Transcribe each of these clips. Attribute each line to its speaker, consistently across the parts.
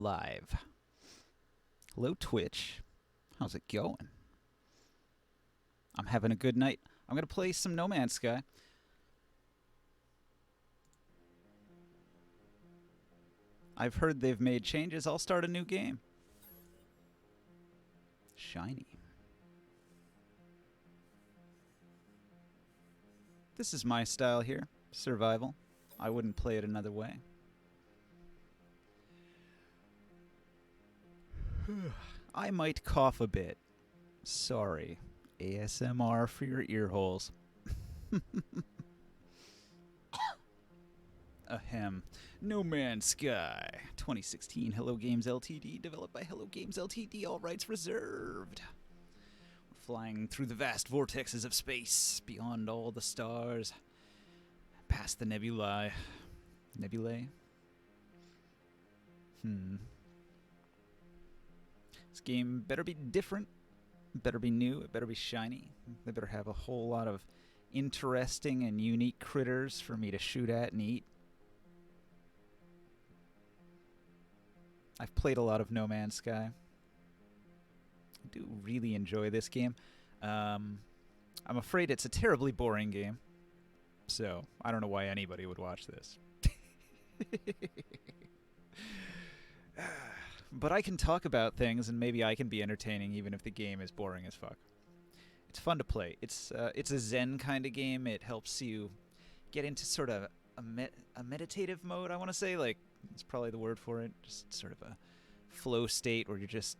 Speaker 1: Live. Hello, Twitch. How's it going? I'm having a good night. I'm going to play some No Man's Sky. I've heard they've made changes. I'll start a new game. Shiny. This is my style here. Survival. I wouldn't play it another way. I might cough a bit. Sorry. ASMR for your ear holes. Ahem. No Man's Sky 2016 Hello Games Ltd. Developed by Hello Games Ltd. All rights reserved. We're flying through the vast vortexes of space, beyond all the stars, past the nebulae. Nebulae? This game better be different, better be new, it better be shiny. They better have a whole lot of interesting and unique critters for me to shoot at and eat. I've played a lot of No Man's Sky. I do really enjoy this game. I'm afraid it's a terribly boring game, so I don't know why anybody would watch this. But I can talk about things, and maybe I can be entertaining even if the game is boring as fuck. It's fun to play. It's a zen kind of game. It helps you get into sort of a meditative mode, I want to say. Like, it's probably the word for it. Just sort of a flow state where you're just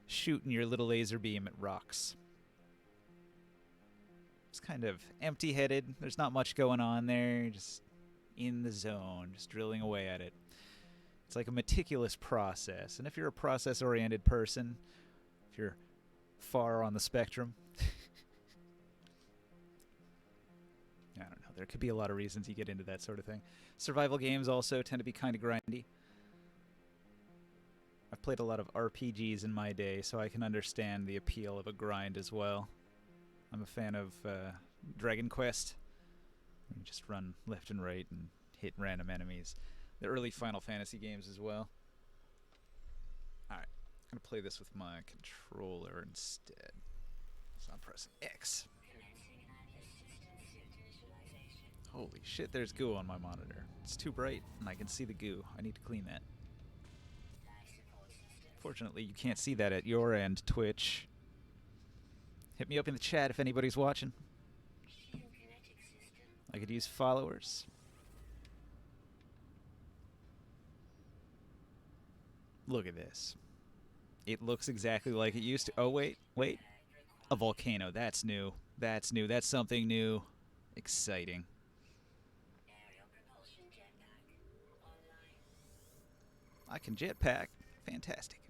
Speaker 1: shooting your little laser beam at rocks. It's kind of empty-headed. There's not much going on there. You're just in the zone, just drilling away at it. It's like a meticulous process. And if you're a process-oriented person, if you're far on the spectrum, I don't know. There could be a lot of reasons you get into that sort of thing. Survival games also tend to be kind of grindy. I've played a lot of RPGs in my day, so I can understand the appeal of a grind as well. I'm a fan of Dragon Quest. You just run left and right and hit random enemies. The early Final Fantasy games as well. Alright, I'm going to play this with my controller instead. So I'm pressing X. Holy shit, there's goo on my monitor. It's too bright, and I can see the goo. I need to clean that. Fortunately, you can't see that at your end, Twitch. Hit me up in the chat if anybody's watching. I could use followers. Look at this. It looks exactly like it used to. Oh, wait. A volcano. That's new. That's new. That's something new. Exciting. I can jetpack. Fantastic.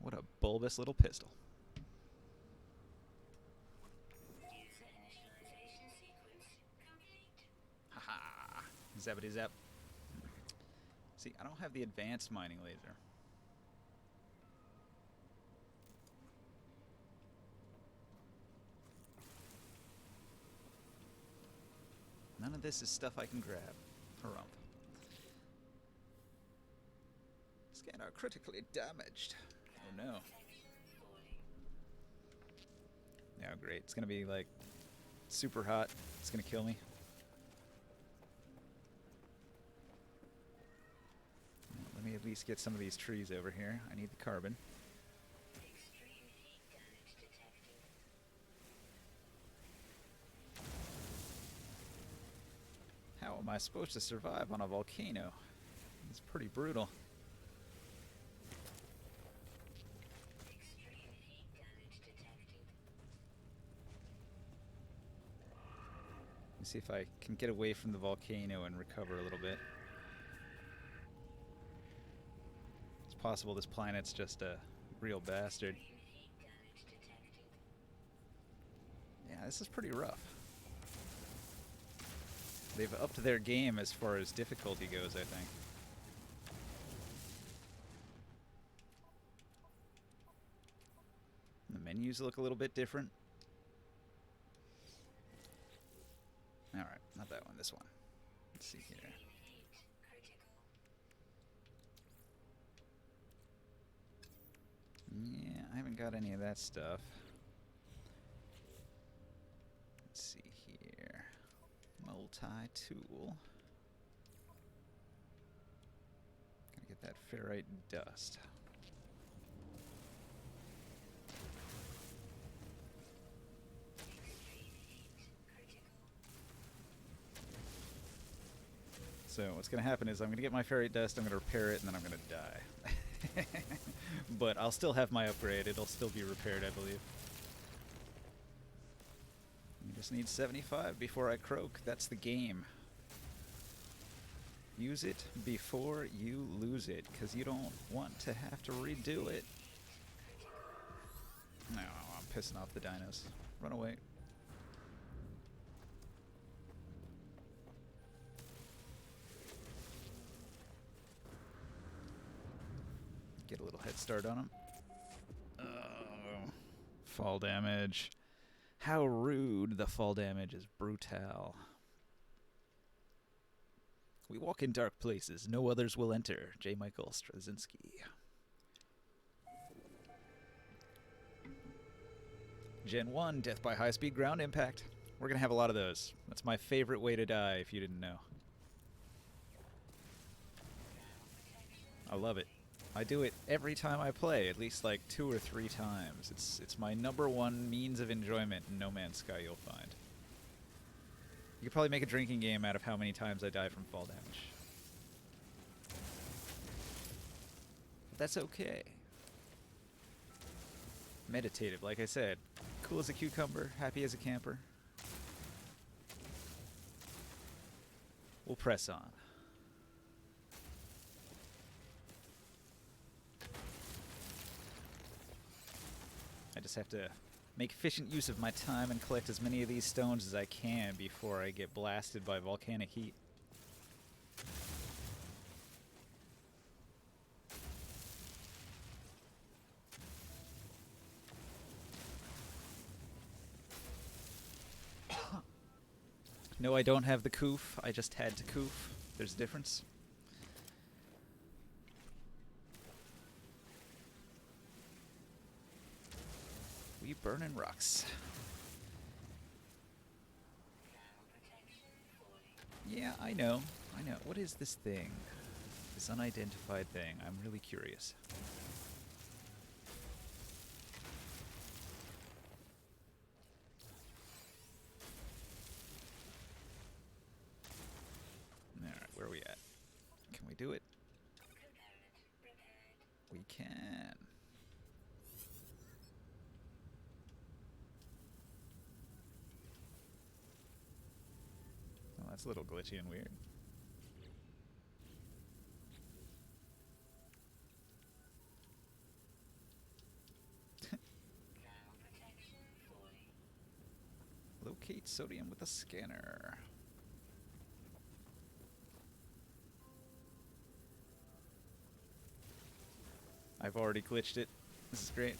Speaker 1: What a bulbous little pistol. Haha. Zappity zap. See, I don't have the advanced mining laser. None of this is stuff I can grab. Harump. Scanner critically damaged. Oh no. Yeah, great. It's gonna be like super hot. It's gonna kill me. Let me at least get some of these trees over here. I need the carbon. How am I supposed to survive on a volcano? It's pretty brutal. Let me see if I can get away from the volcano and recover a little bit. It's possible this planet's just a real bastard. Yeah, this is pretty rough. They've upped their game as far as difficulty goes, I think. The menus look a little bit different. Alright, not that one, this one. Let's see here. Yeah, I haven't got any of that stuff. Let's see here. Multi-tool. Gotta get that ferrite dust. So what's going to happen is I'm going to get my ferrite dust, I'm going to repair it, and then I'm going to die. But I'll still have my upgrade. It'll still be repaired, I believe. You just need 75 before I croak. That's the game. Use it before you lose it, because you don't want to have to redo it. No, I'm pissing off the dinos. Run away. Get a little head start on him. Oh, fall damage. How rude. The fall damage is brutal. We walk in dark places. No others will enter. J. Michael Straczynski. Gen 1, death by high-speed ground impact. We're going to have a lot of those. That's my favorite way to die, if you didn't know. I love it. I do it every time I play, at least like 2 or 3 times. It's my #1 means of enjoyment in No Man's Sky you'll find. You could probably make a drinking game out of how many times I die from fall damage. But that's okay. Meditative, like I said. Cool as a cucumber, happy as a camper. We'll press on. I just have to make efficient use of my time and collect as many of these stones as I can before I get blasted by volcanic heat. No, I don't have the coof. I just had to coof. There's a difference. We burning rocks. Yeah, I know. I know. What is this thing? This unidentified thing. I'm really curious. Alright, where are we at? Can we do it? We can. Well, that's a little glitchy and weird. Locate sodium with a scanner. I've already glitched it. This is great.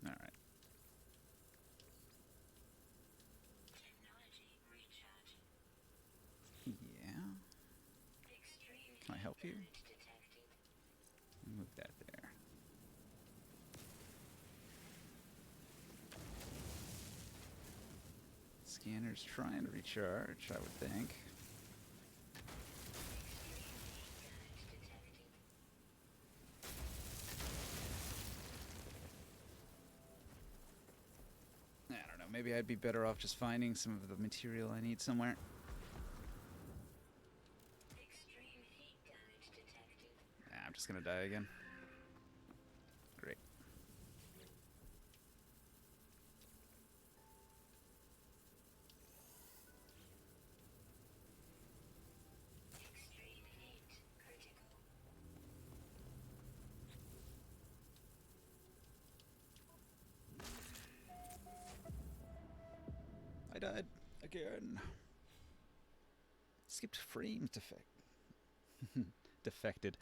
Speaker 1: All right. Yeah. Can I help you? Move that there. Scanner's trying to recharge, I would think. I don't know, maybe I'd be better off just finding some of the material I need somewhere. I'm just gonna die again. Great. I died again. Skipped frame defected.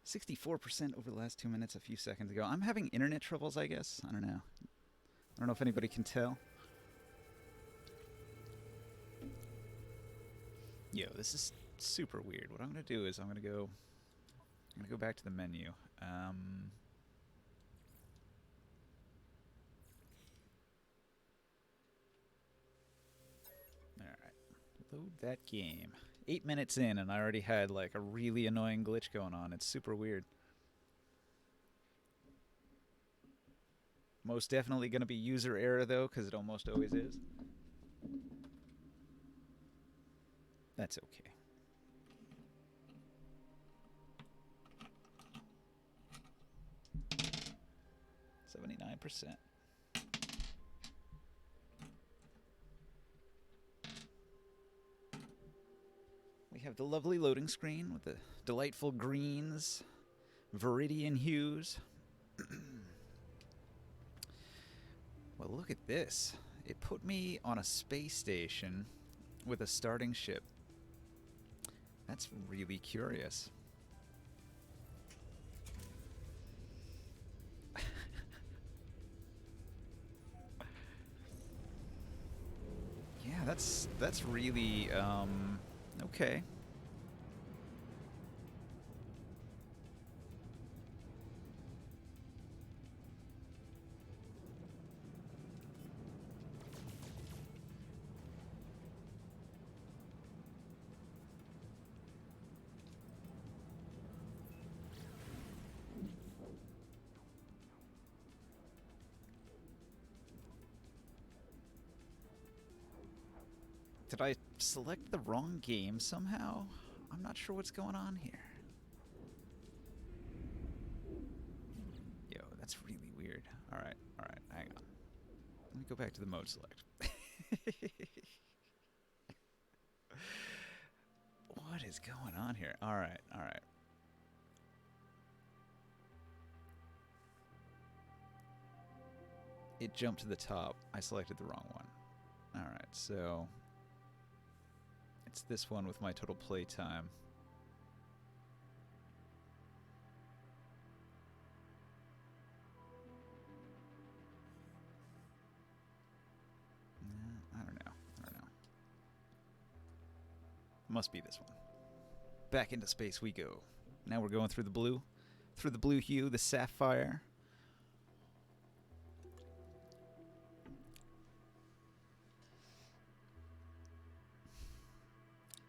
Speaker 1: 64% over the last 2 minutes a few seconds ago. I'm having internet troubles, I guess. I don't know. I don't know if anybody can tell. Yo, this is super weird. What I'm gonna do is I'm gonna go back to the menu. Alright. Load that game. 8 minutes in and I already had like a really annoying glitch going on. It's super weird. Most definitely gonna be user error though, because it almost always is. That's okay. %. We have the lovely loading screen with the delightful greens, viridian hues. Well, look at this. It put me on a space station with a starting ship. That's really curious. Yeah, that's really okay. Did I select the wrong game somehow? I'm not sure what's going on here. Yo, that's really weird. Alright, hang on. Let me go back to the mode select. What is going on here? Alright. It jumped to the top. I selected the wrong one. Alright, so it's this one with my total play time. I don't know. Must be this one. Back into space we go. Now we're going through the blue. Through the blue hue, the sapphire.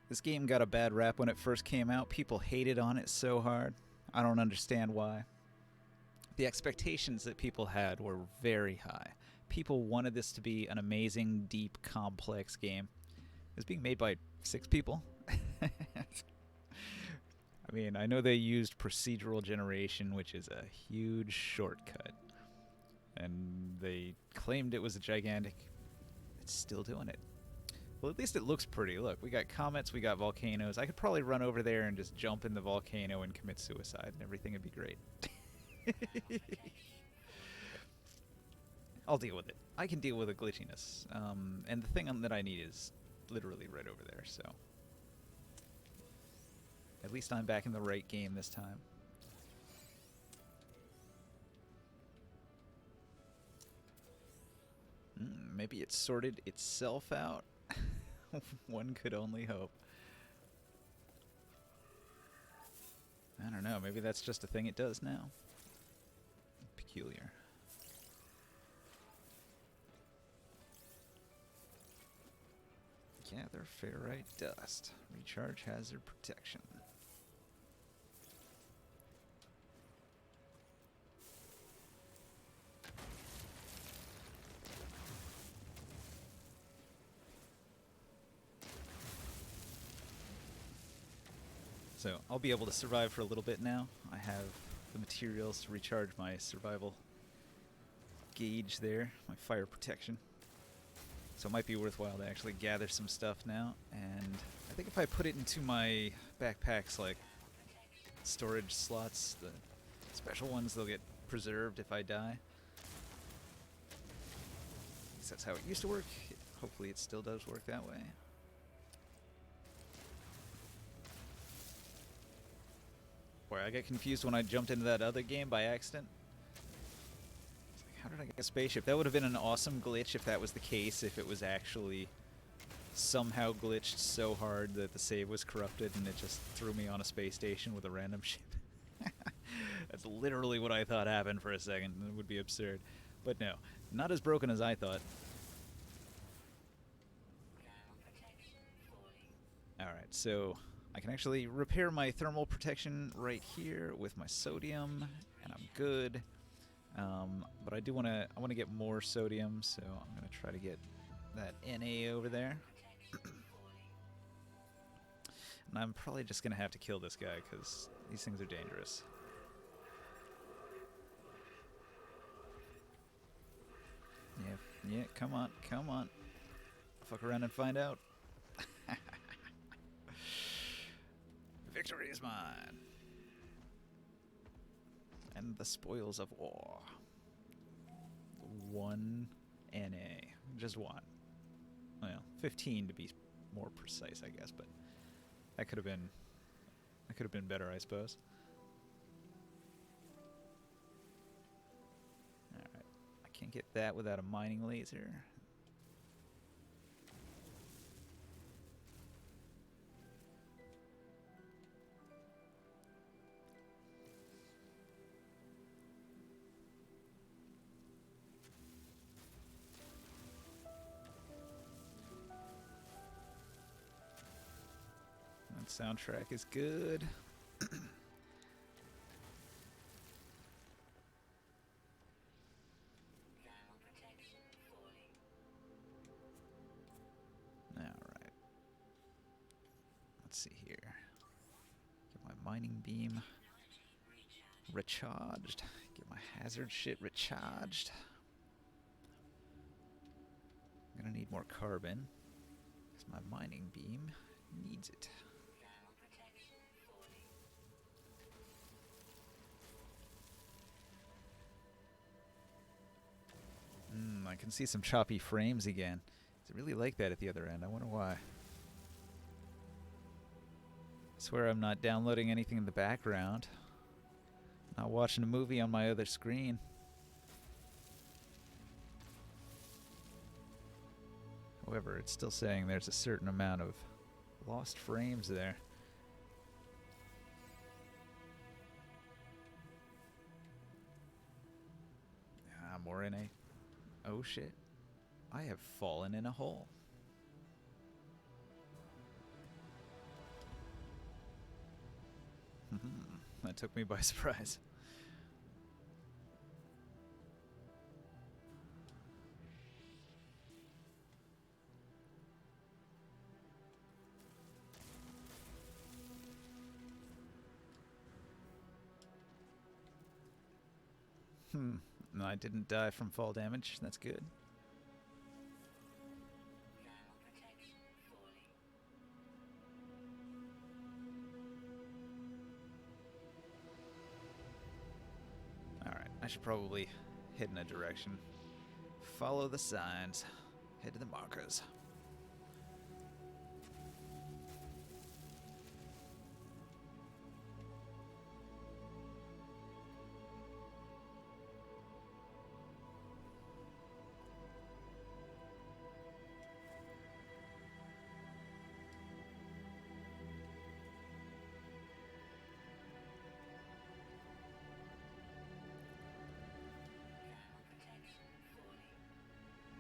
Speaker 1: This game got a bad rap when it first came out. People hated on it so hard. I don't understand why. The expectations that people had were very high. People wanted this to be an amazing, deep, complex game. It was being made by 6 people. I mean, I know they used procedural generation, which is a huge shortcut. And they claimed it was a gigantic... It's still doing it. Well, at least it looks pretty. Look, we got comets, we got volcanoes. I could probably run over there and just jump in the volcano and commit suicide, and everything would be great. I'll deal with it. I can deal with the glitchiness. And the thing that I need is literally right over there, so... At least I'm back in the right game this time. Maybe it sorted itself out? One could only hope. I don't know, maybe that's just a thing it does now. Peculiar. Gather ferrite dust. Recharge hazard protection. So I'll be able to survive for a little bit now. I have the materials to recharge my survival gauge there, my fire protection. So it might be worthwhile to actually gather some stuff now. And I think if I put it into my backpacks, like storage slots, the special ones, they'll get preserved if I die. At least that's how it used to work. Hopefully it still does work that way. Boy, I got confused when I jumped into that other game by accident. It's like, how did I get a spaceship? That would have been an awesome glitch if that was the case, if it was actually somehow glitched so hard that the save was corrupted and it just threw me on a space station with a random ship. That's literally what I thought happened for a second. It would be absurd. But no, not as broken as I thought. Alright, so I can actually repair my thermal protection right here with my sodium, and I'm good. But I do want to get more sodium, so I'm going to try to get that Na over there. And I'm probably just going to have to kill this guy, because these things are dangerous. Yeah, come on, come on. Fuck around and find out. Victory is mine. And the spoils of war. 1 Na. Just 1. Well, 15 to be more precise, I guess, but that could have been better, I suppose. Alright. I can't get that without a mining laser. That soundtrack is good. Alright. Let's see here. Get my mining beam recharged. Get my hazard shit recharged. I'm gonna need more carbon, because my mining beam needs it. I can see some choppy frames again. It's really like that at the other end. I wonder why. I swear I'm not downloading anything in the background. Not watching a movie on my other screen. However, it's still saying there's a certain amount of lost frames there. More in a... Oh shit. I have fallen in a hole. That took me by surprise. No, I didn't die from fall damage. That's good. Alright, I should probably head in a direction. Follow the signs. Head to the markers.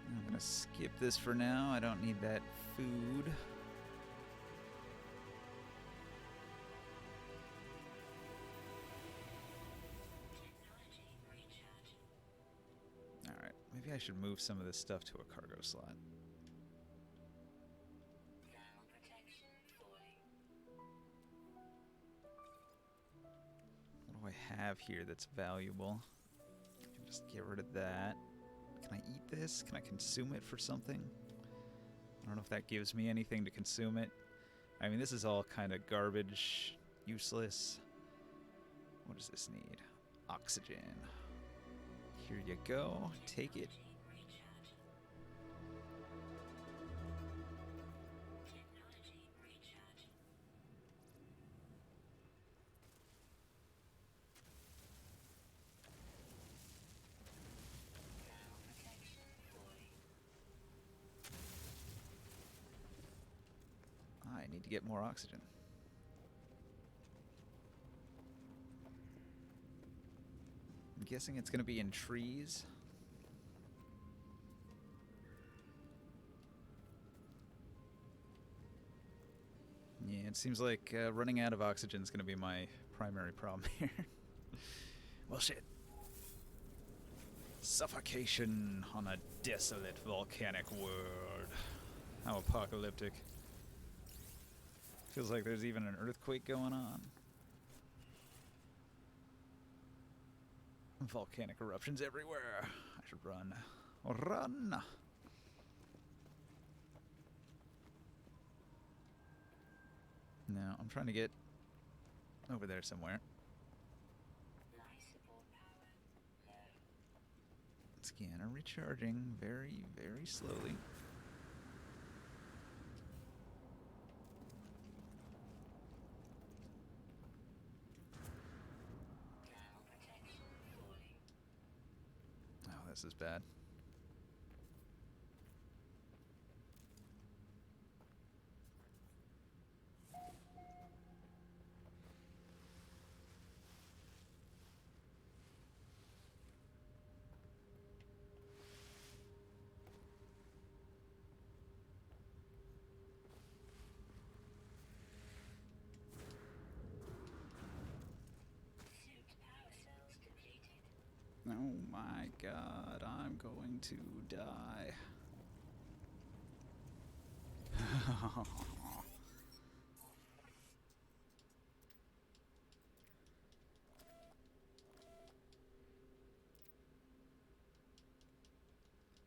Speaker 1: I'm gonna skip this for now. I don't need that food. Alright, maybe I should move some of this stuff to a cargo slot. What do I have here that's valuable? I can just get rid of that. Can I eat this? Can I consume it for something? I don't know if that gives me anything to consume it. I mean, this is all kind of garbage, useless. What does this need? Oxygen. Here you go. Take it. need to get more oxygen. I'm guessing it's going to be in trees. Yeah, it seems like running out of oxygen is going to be my primary problem here. Well, shit. Suffocation on a desolate volcanic world. How apocalyptic. Feels like there's even an earthquake going on. Volcanic eruptions everywhere. I should run. Run! No, I'm trying to get over there somewhere. Scanner recharging very, very slowly. Oh, this is bad. Oh my god, I'm going to die.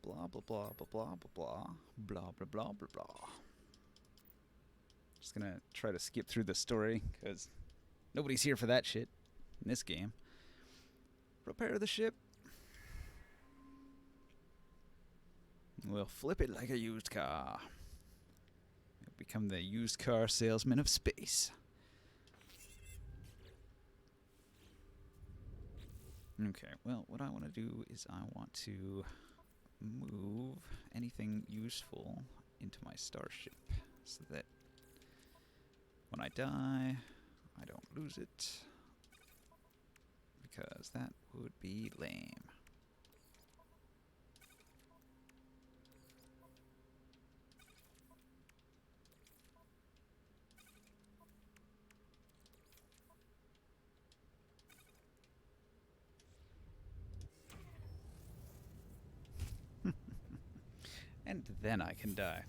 Speaker 1: Blah blah blah blah blah blah blah blah blah blah blah blah. Just gonna try to skip through the story because nobody's here for that shit in this game. Repair the ship. We'll flip it like a used car. We'll become the used car salesman of space. Okay, well, what I want to do is I want to move anything useful into my starship so that when I die, I don't lose it, because that would be lame. And then I can die.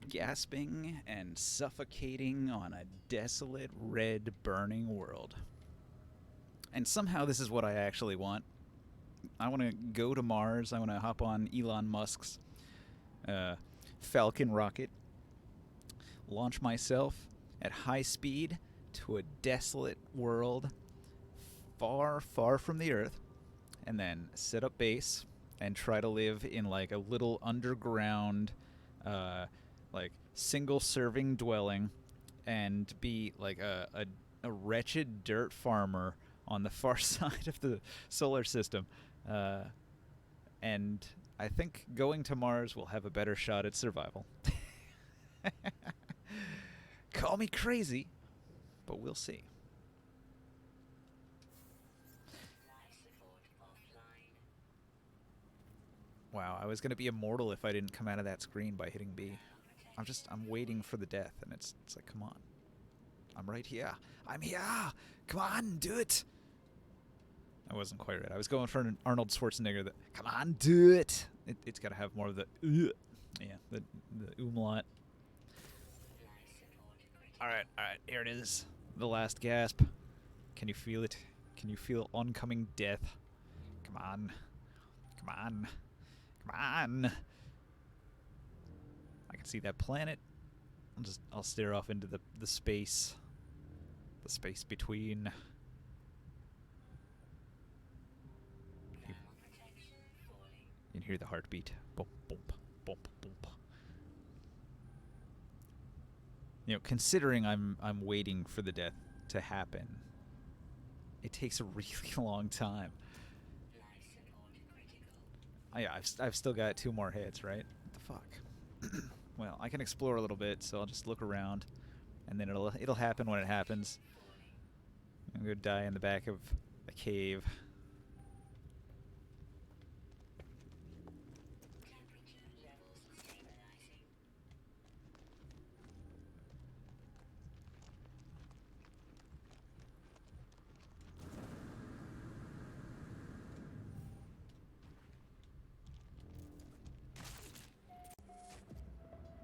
Speaker 1: Gasping and suffocating on a desolate, red, burning world. And somehow this is what I actually want. I want to go to Mars. I want to hop on Elon Musk's Falcon rocket, launch myself at high speed to a desolate world far, far from the Earth, and then set up base and try to live in like a little underground, like single-serving dwelling, and be like a wretched dirt farmer on the far side of the solar system. And I think going to Mars will have a better shot at survival. Call me crazy, but we'll see. Wow, I was going to be immortal if I didn't come out of that screen by hitting B. I'm waiting for the death, and it's like, come on. I'm right here. I'm here! Come on, do it! I wasn't quite right. I was going for an Arnold Schwarzenegger that, come on, do it! It's got to have more of the, yeah, the umlaut. Alright, here it is. The last gasp. Can you feel it? Can you feel oncoming death? Come on. Come on. Come on. I can see that planet. I'll stare off into the space. The space between. You can hear the heartbeat. Bump, bump, bump, bump. You know, considering I'm waiting for the death to happen, it takes a really long time. Yeah, I've still got 2 more hits, right? What the fuck? Well, I can explore a little bit, so I'll just look around, and then it'll happen when it happens. I'm gonna die in the back of a cave.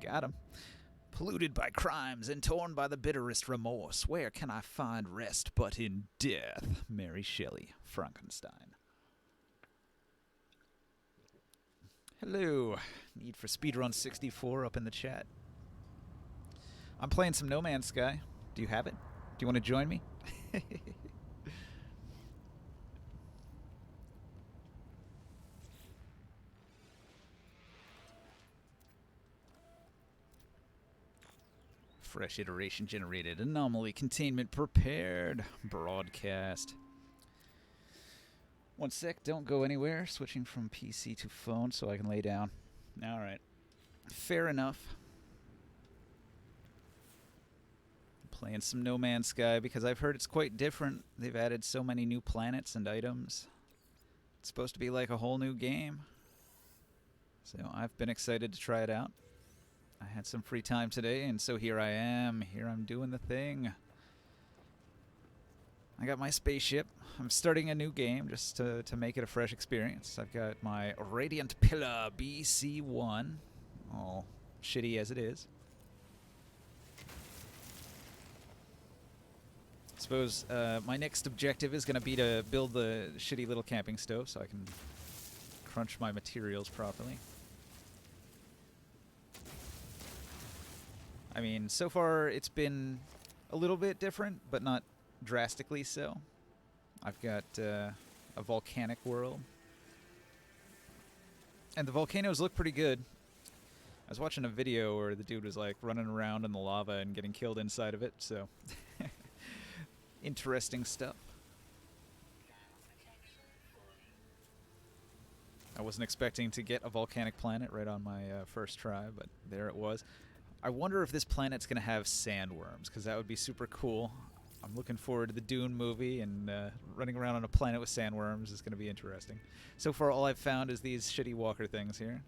Speaker 1: Got him. Polluted by crimes and torn by the bitterest remorse, where can I find rest but in death? Mary Shelley, Frankenstein. Hello. Need for Speedrun 64 up in the chat. I'm playing some No Man's Sky. Do you have it? Do you want to join me? Fresh iteration generated. Anomaly containment prepared. Broadcast. 1 sec, don't go anywhere. Switching from PC to phone so I can lay down. Alright. Fair enough. Playing some No Man's Sky because I've heard it's quite different. They've added so many new planets and items. It's supposed to be like a whole new game. So I've been excited to try it out. I had some free time today, and so here I am. Here I'm doing the thing. I got my spaceship. I'm starting a new game just to make it a fresh experience. I've got my Radiant Pillar BC1. All shitty as it is. I suppose my next objective is going to be to build the shitty little camping stove so I can crunch my materials properly. I mean, so far it's been a little bit different, but not drastically so. I've got a volcanic world. And the volcanoes look pretty good. I was watching a video where the dude was like running around in the lava and getting killed inside of it, so interesting stuff. I wasn't expecting to get a volcanic planet right on my first try, but there it was. I wonder if this planet's going to have sandworms, because that would be super cool. I'm looking forward to the Dune movie, and running around on a planet with sandworms is going to be interesting. So far, all I've found is these shitty walker things here.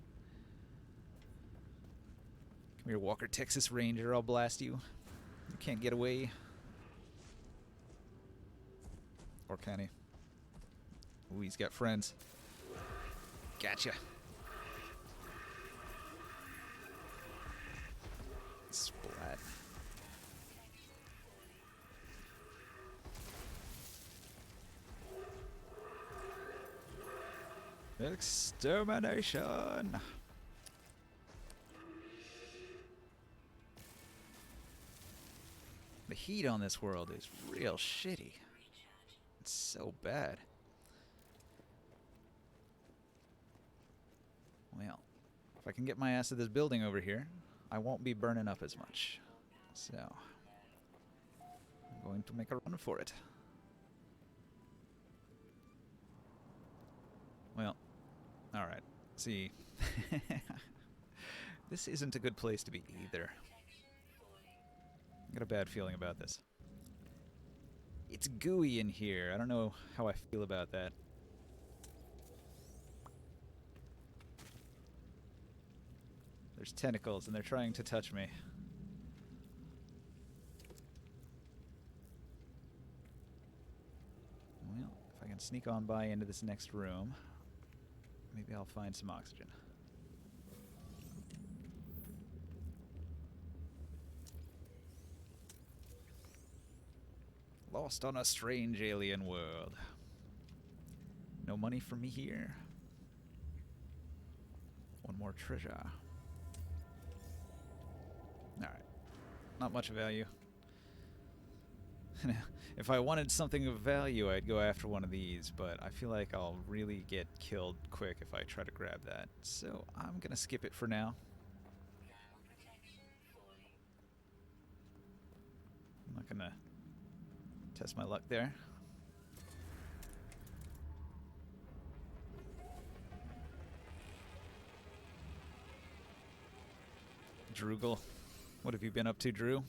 Speaker 1: Come here, Walker Texas Ranger, I'll blast you. You can't get away. Or can he? Ooh, he's got friends. Gotcha. Splat. Extermination. The heat on this world is real shitty. It's so bad. Well, if I can get my ass to this building over here, I won't be burning up as much. So, I'm going to make a run for it. Well, alright. See, this isn't a good place to be either. I got a bad feeling about this. It's gooey in here. I don't know how I feel about that. There's tentacles and they're trying to touch me. Well, if I can sneak on by into this next room, maybe I'll find some oxygen. Lost on a strange alien world. No money for me here. One more treasure. Alright. Not much value. If I wanted something of value, I'd go after one of these, but I feel like I'll really get killed quick if I try to grab that. So I'm gonna skip it for now. I'm not gonna test my luck there. Droogle. What have you been up to, Drew?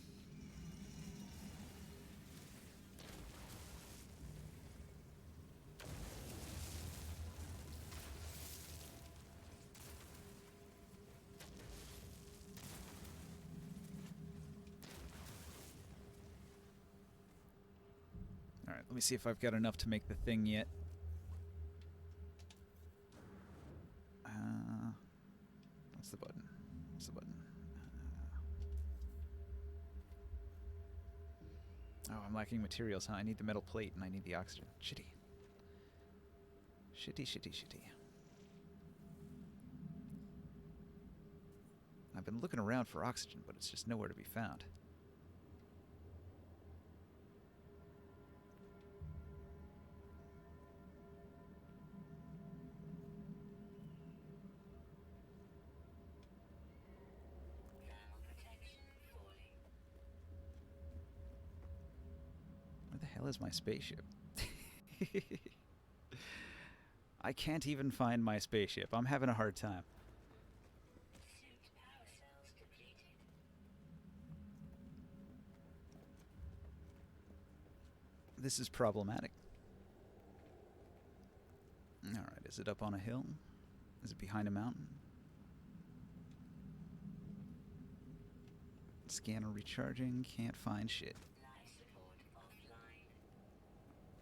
Speaker 1: Alright, let me see if I've got enough to make the thing yet. What's the button? What's the button? Oh, I'm lacking materials, huh? I need the metal plate and I need the oxygen. Shitty. Shitty, shitty, shitty. I've been looking around for oxygen, but it's just nowhere to be found. Where the hell is my spaceship? I can't even find my spaceship. I'm having a hard time. This is problematic. Alright, is it up on a hill? Is it behind a mountain? Scanner recharging, can't find shit.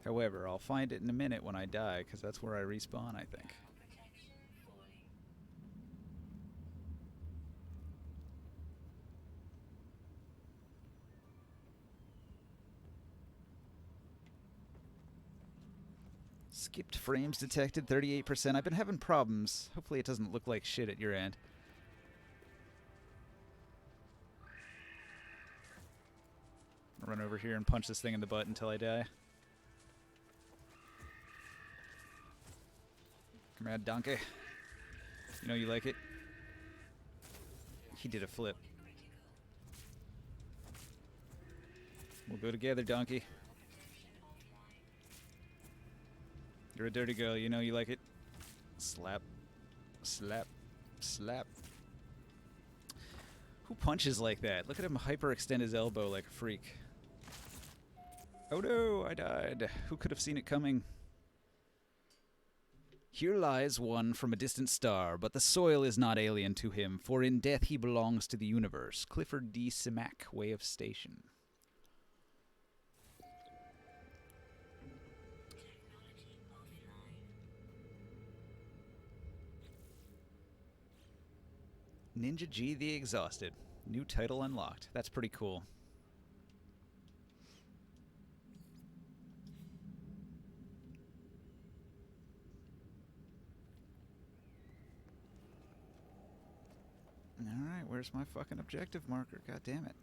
Speaker 1: However, I'll find it in a minute when I die, because that's where I respawn, I think. Skipped frames detected, 38%. I've been having problems. Hopefully it doesn't look like shit at your end. I'll run over here and punch this thing in the butt until I die. Come here, donkey. You know you like it. He did a flip. We'll go together, donkey. You're a dirty girl, you know you like it. Slap. Slap. Slap. Who punches like that? Look at him hyperextend his elbow like a freak. Oh no, I died. Who could have seen it coming? Here lies one from a distant star, but the soil is not alien to him, for in death he belongs to the universe. Clifford D. Simak, Way of Station. Ninja G the Exhausted. New title unlocked. That's pretty cool. Alright, where's my fucking objective marker? God damn it.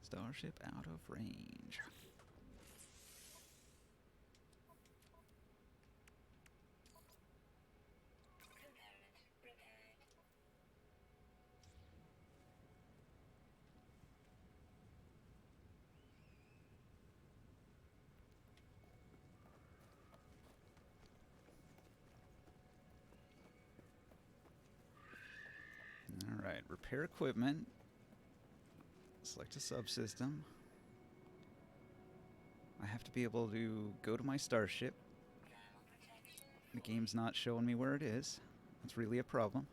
Speaker 1: Starship out of range. Alright, repair equipment. Select a subsystem. I have to be able to go to my starship. The game's not showing me where it is. That's really a problem.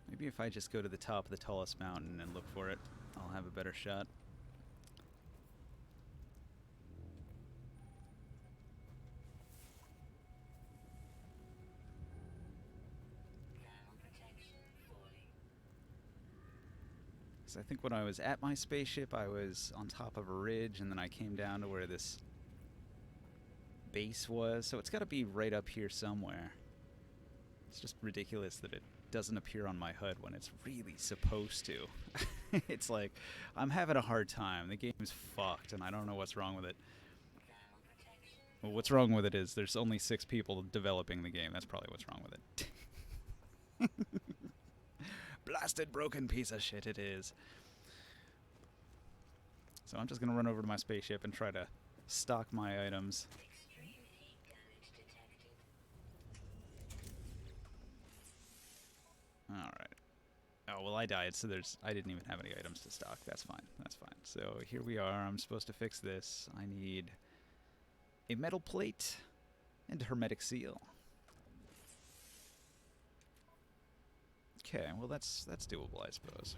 Speaker 1: Maybe if I just go to the top of the tallest mountain and look for it, I'll have a better shot. Because I think when I was at my spaceship, I was on top of a ridge, and then I came down to where this base was. So it's got to be right up here somewhere. It's just ridiculous that it doesn't appear on my HUD when it's really supposed to. It's like, I'm having a hard time. The game's fucked, and I don't know what's wrong with it. Well, what's wrong with it is there's only 6 people developing the game. That's probably what's wrong with it. Blasted, broken piece of shit it is. So I'm just going to run over to my spaceship and try to stock my items. Alright. Oh, well, I died, so I didn't even have any items to stock. That's fine. That's fine. So here we are. I'm supposed to fix this. I need a metal plate and a hermetic seal. Okay, well, that's doable, I suppose.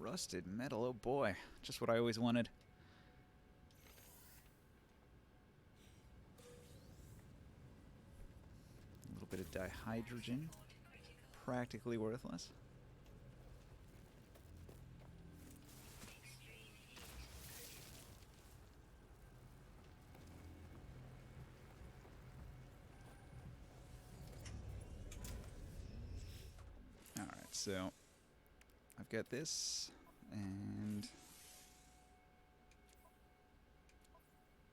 Speaker 1: Rusted metal, oh boy. Just what I always wanted. A little bit of dihydrogen. Practically worthless. Alright, so I've got this, and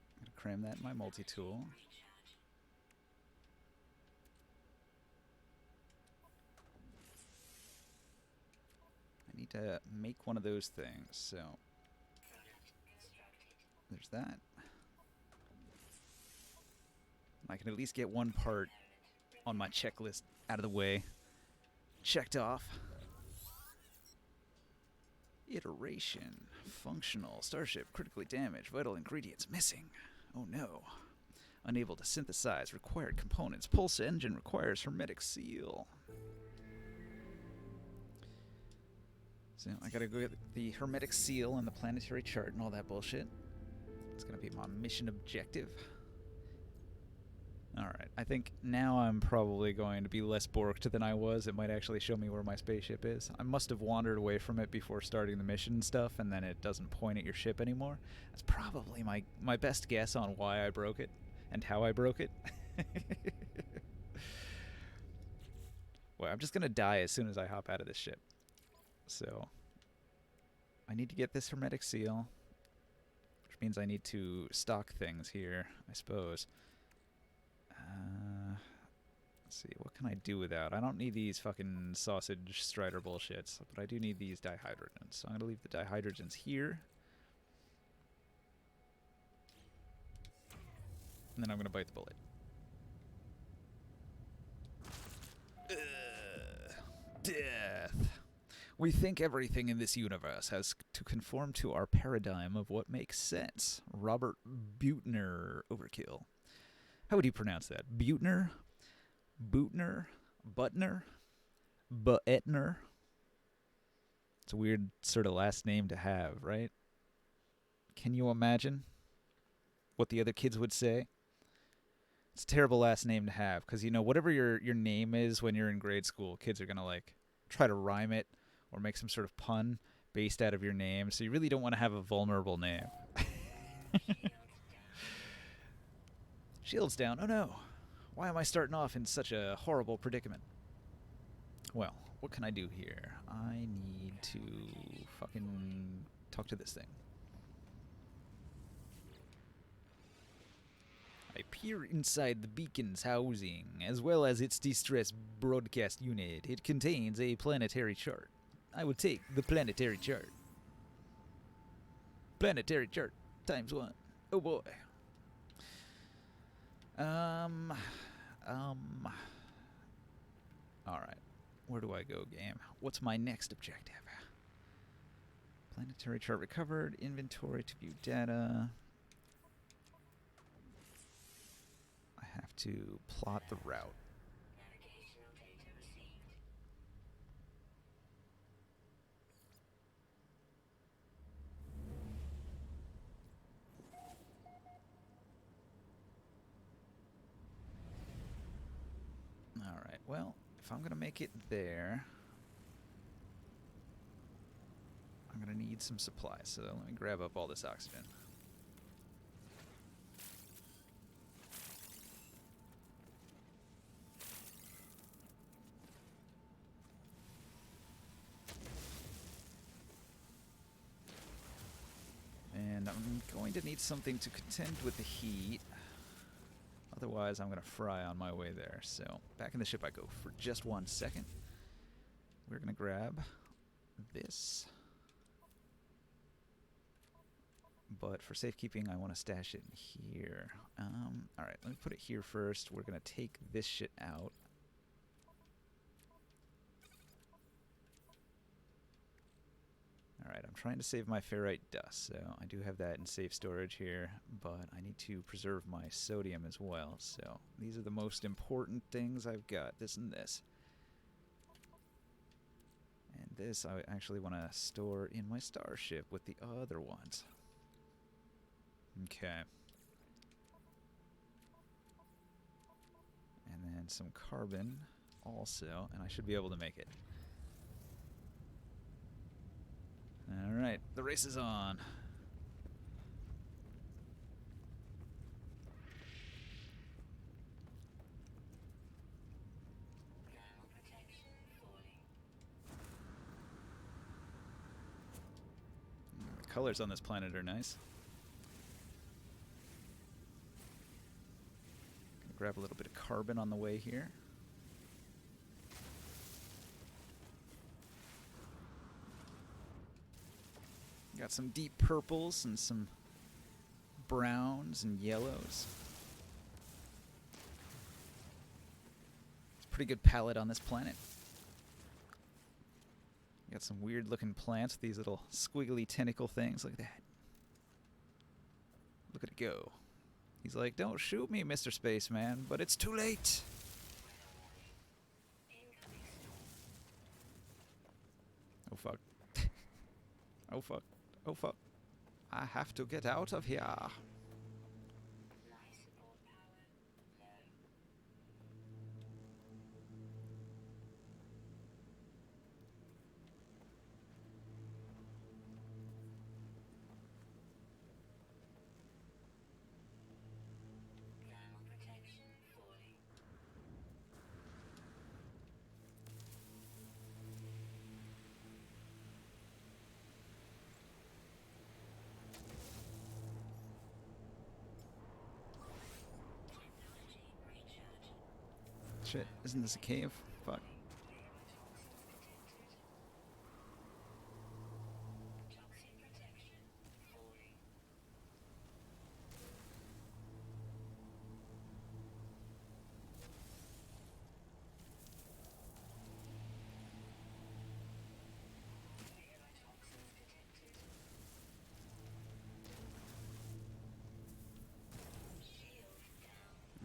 Speaker 1: I'm going to cram that in my multi-tool. I need to make one of those things, so there's that. I can at least get one part on my checklist out of the way. Checked off. Iteration. Functional. Starship critically damaged. Vital ingredients missing. Oh no. Unable to synthesize required components. Pulse engine requires hermetic seal. So I gotta go get the hermetic seal and the planetary chart and all that bullshit. It's gonna be my mission objective. Alright, I think now I'm probably going to be less borked than I was. It might actually show me where my spaceship is. I must have wandered away from it before starting the mission and stuff, and then it doesn't point at your ship anymore. That's probably my best guess on why I broke it and how I broke it. Well, I'm just gonna die as soon as I hop out of this ship. So I need to get this hermetic seal, which means I need to stock things here, I suppose. Let's see, what can I do without? I don't need these fucking sausage strider bullshits, but I do need these dihydrogens. So I'm going to leave the dihydrogens here. And then I'm going to bite the bullet. Death. We think everything in this universe has to conform to our paradigm of what makes sense. Robert Buettner, Overkill. How would you pronounce that? Buettner? Bootner? Butner? Buettner? It's a weird sort of last name to have, right? Can you imagine what the other kids would say? It's a terrible last name to have, because, you know, whatever your name is when you're in grade school, kids are going to, like, try to rhyme it or make some sort of pun based out of your name, so you really don't want to have a vulnerable name. Shield's down. Oh no. Why am I starting off in such a horrible predicament? Well, what can I do here? I need to fucking talk to this thing. I peer inside the beacon's housing, as well as its distress broadcast unit. It contains a planetary chart. I will take the planetary chart. Planetary chart times 1. Oh boy. Alright. Where do I go, game? What's my next objective? Planetary chart recovered. Inventory to view data. I have to plot the route. Alright, well, if I'm going to make it there, I'm going to need some supplies, so let me grab up all this oxygen. And I'm going to need something to contend with the heat. Otherwise, I'm going to fry on my way there. So, back in the ship I go for just 1 second. We're going to grab this. But for safekeeping, I want to stash it in here. Alright, let me put it here first. We're going to take this shit out. Alright, I'm trying to save my ferrite dust, so I do have that in safe storage here, but I need to preserve my sodium as well, so these are the most important things I've got, this and this. And this I actually want to store in my starship with the other ones. Okay. And then some carbon also, and I should be able to make it. Alright, the race is on. The colors on this planet are nice. Gonna grab a little bit of carbon on the way here. Got some deep purples and some browns and yellows. It's a pretty good palette on this planet. Got some weird looking plants with these little squiggly tentacle things. Look at that. Look at it go. He's like, don't shoot me, Mr. Spaceman, but it's too late. Oh fuck. Oh fuck. Oh fuck. I have to get out of here. Shit, isn't this a cave? Fuck.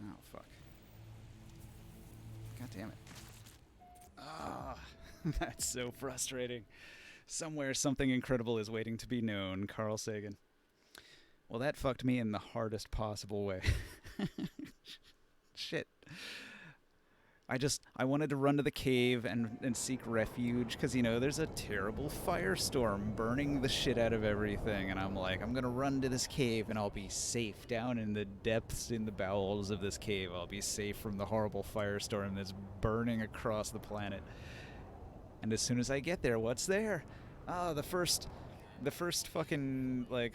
Speaker 1: Oh, fuck. God damn it. Ah, that's so frustrating. Somewhere something incredible is waiting to be known, Carl Sagan. Well, that fucked me in the hardest possible way. Shit. I wanted to run to the cave and seek refuge, because, you know, there's a terrible firestorm burning the shit out of everything, and I'm like, I'm gonna run to this cave and I'll be safe down in the depths, in the bowels of this cave. I'll be safe from the horrible firestorm that's burning across the planet. And as soon as I get there, what's there? Oh, the first fucking, like,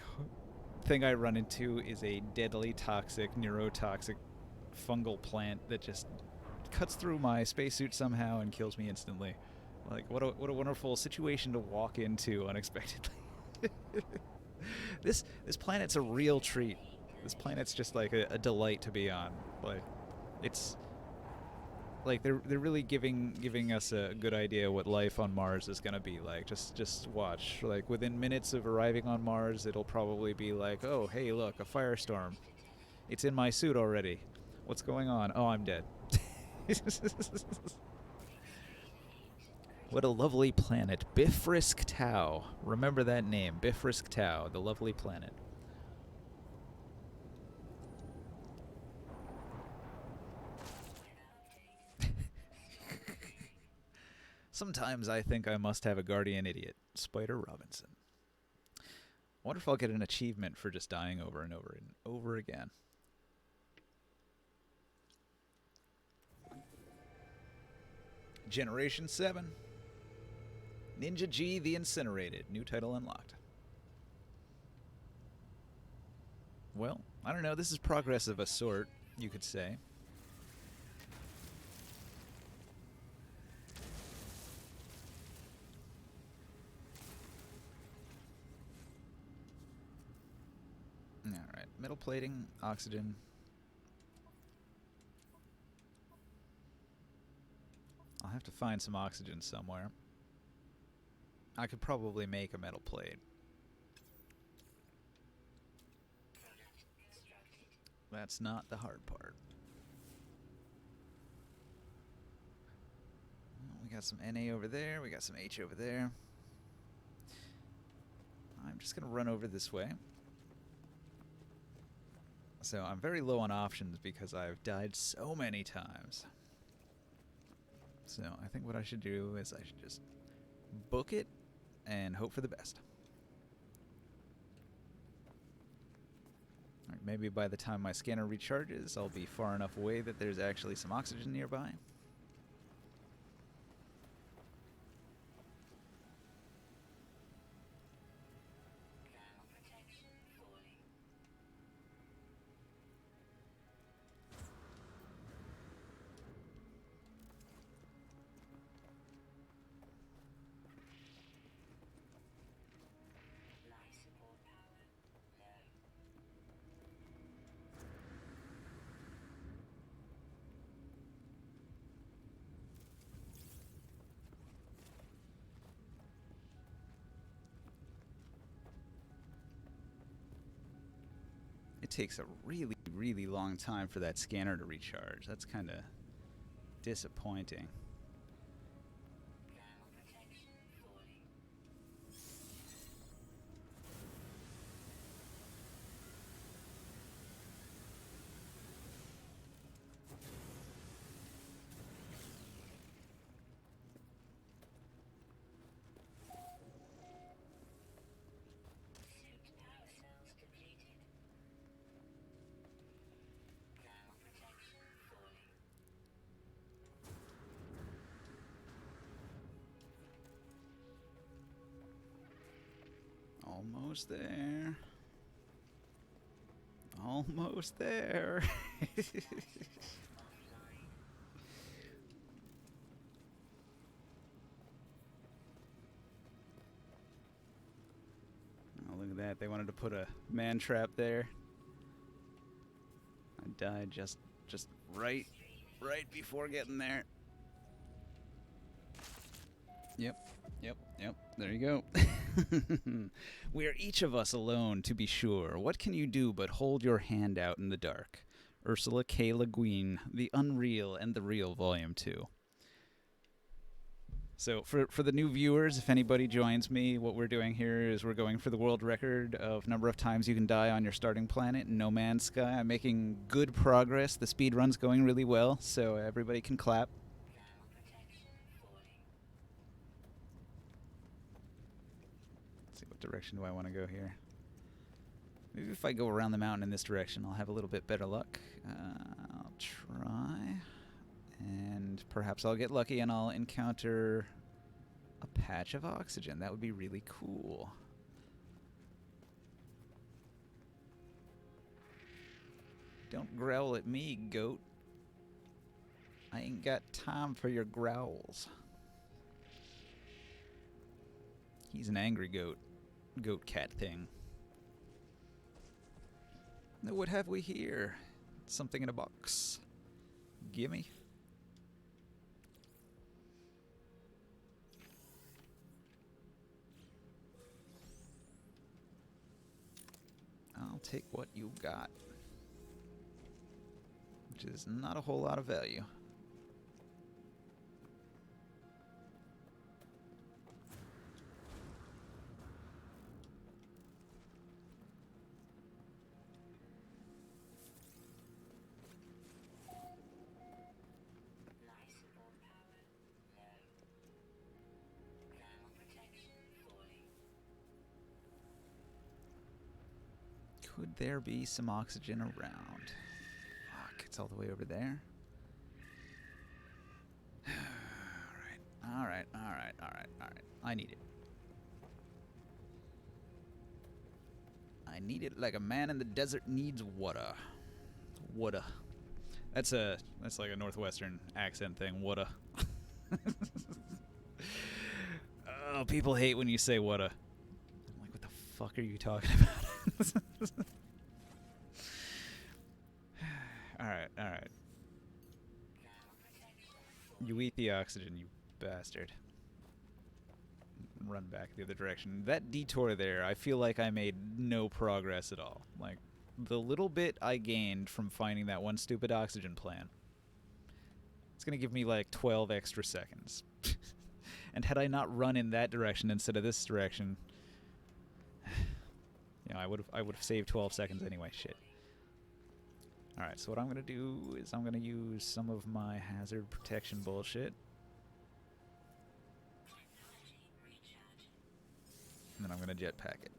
Speaker 1: thing I run into is a deadly toxic, neurotoxic fungal plant that just cuts through my spacesuit somehow and kills me instantly. Like, what a wonderful situation to walk into unexpectedly. This planet's a real treat. This planet's just like a delight to be on. Like, it's like they're really giving us a good idea what life on Mars is gonna be like. Just watch. Like, within minutes of arriving on Mars, it'll probably be like, oh hey, look, a firestorm. It's in my suit already. What's going on? Oh, I'm dead. What a lovely planet. Bifrisk Tau. Remember that name. Bifrisk Tau, the lovely planet. Sometimes I think I must have a guardian idiot. Spider Robinson. I wonder if I'll get an achievement for just dying over and over and over again. Generation 7. Ninja G the Incinerated. New title unlocked. Well, I don't know. This is progress of a sort, you could say. Alright, metal plating, oxygen. I'll have to find some oxygen somewhere. I could probably make a metal plate. That's not the hard part. We got some Na over there, we got some H over there. I'm just gonna run over this way. So I'm very low on options because I've died so many times. So I think what I should do is I should just book it and hope for the best. All right, maybe by the time my scanner recharges, I'll be far enough away that there's actually some oxygen nearby. It takes a really, really long time for that scanner to recharge. That's kind of disappointing. Almost there. Almost there. Oh, look at that. They wanted to put a man trap there. I died just right before getting there. Yep. There you go. We are each of us alone, to be sure. What can you do but hold your hand out in the dark? Ursula K. Le Guin, The Unreal and the Real, Volume 2. So for the new viewers, if anybody joins me, what we're doing here is we're going for the world record of number of times you can die on your starting planet in No Man's Sky. I'm making good progress. The speed run's going really well, so everybody can clap. What direction do I want to go here? Maybe if I go around the mountain in this direction, I'll have a little bit better luck. I'll try. And perhaps I'll get lucky and I'll encounter a patch of oxygen. That would be really cool. Don't growl at me, goat. I ain't got time for your growls. He's an angry goat. Goat cat thing. Now what have we here? Something in a box. Gimme. I'll take what you got. which is not a whole lot of value. Could there be some oxygen around? Fuck, it's all the way over there. Alright. I need it. I need it like a man in the desert needs water. Water. That's like a Northwestern accent thing, water. Oh, people hate when you say water. I'm like, what the fuck are you talking about? Alright. You eat the oxygen, you bastard. Run back the other direction. That detour there, I feel like I made no progress at all. Like, the little bit I gained from finding that one stupid oxygen plant, it's gonna give me like 12 extra seconds. And had I not run in that direction instead of this direction, you know, I would have saved 12 seconds anyway. Shit. Alright, so what I'm gonna do is I'm gonna use some of my hazard protection bullshit. And then I'm gonna jetpack it.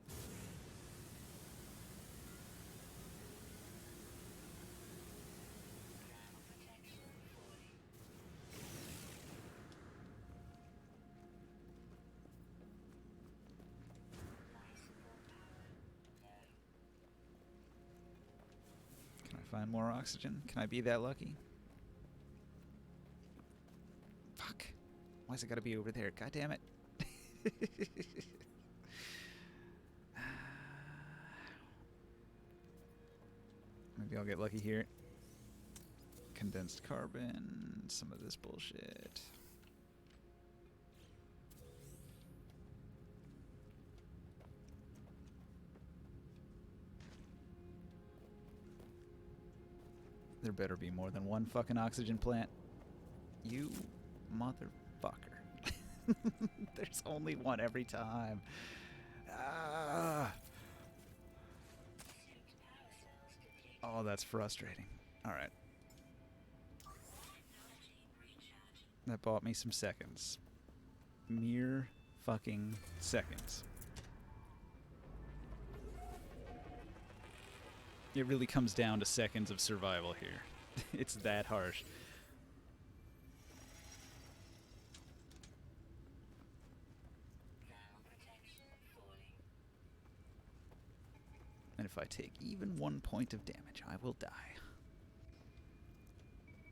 Speaker 1: Can I find more oxygen? Can I be that lucky? Fuck. Why's it gotta be over there? God damn it. Maybe I'll get lucky here. Condensed carbon, some of this bullshit. There better be more than one fucking oxygen plant. You motherfucker. There's only one every time. Ah. Oh, that's frustrating. Alright. That bought me some seconds. Mere fucking seconds. It really comes down to seconds of survival here. It's that harsh. And if I take even 1 point of damage, I will die.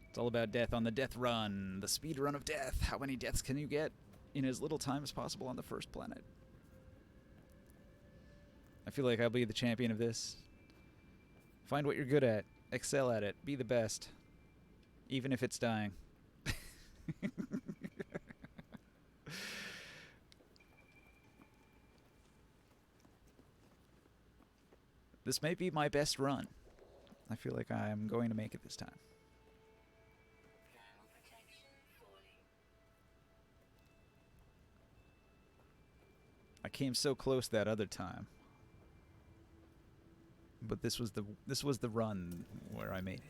Speaker 1: It's all about death on the death run. The speed run of death. How many deaths can you get in as little time as possible on the first planet? I feel like I'll be the champion of this. Find what you're good at. Excel at it. Be the best. Even if it's dying. This may be my best run. I feel like I'm going to make it this time. I came so close that other time. But this was the run where I made it.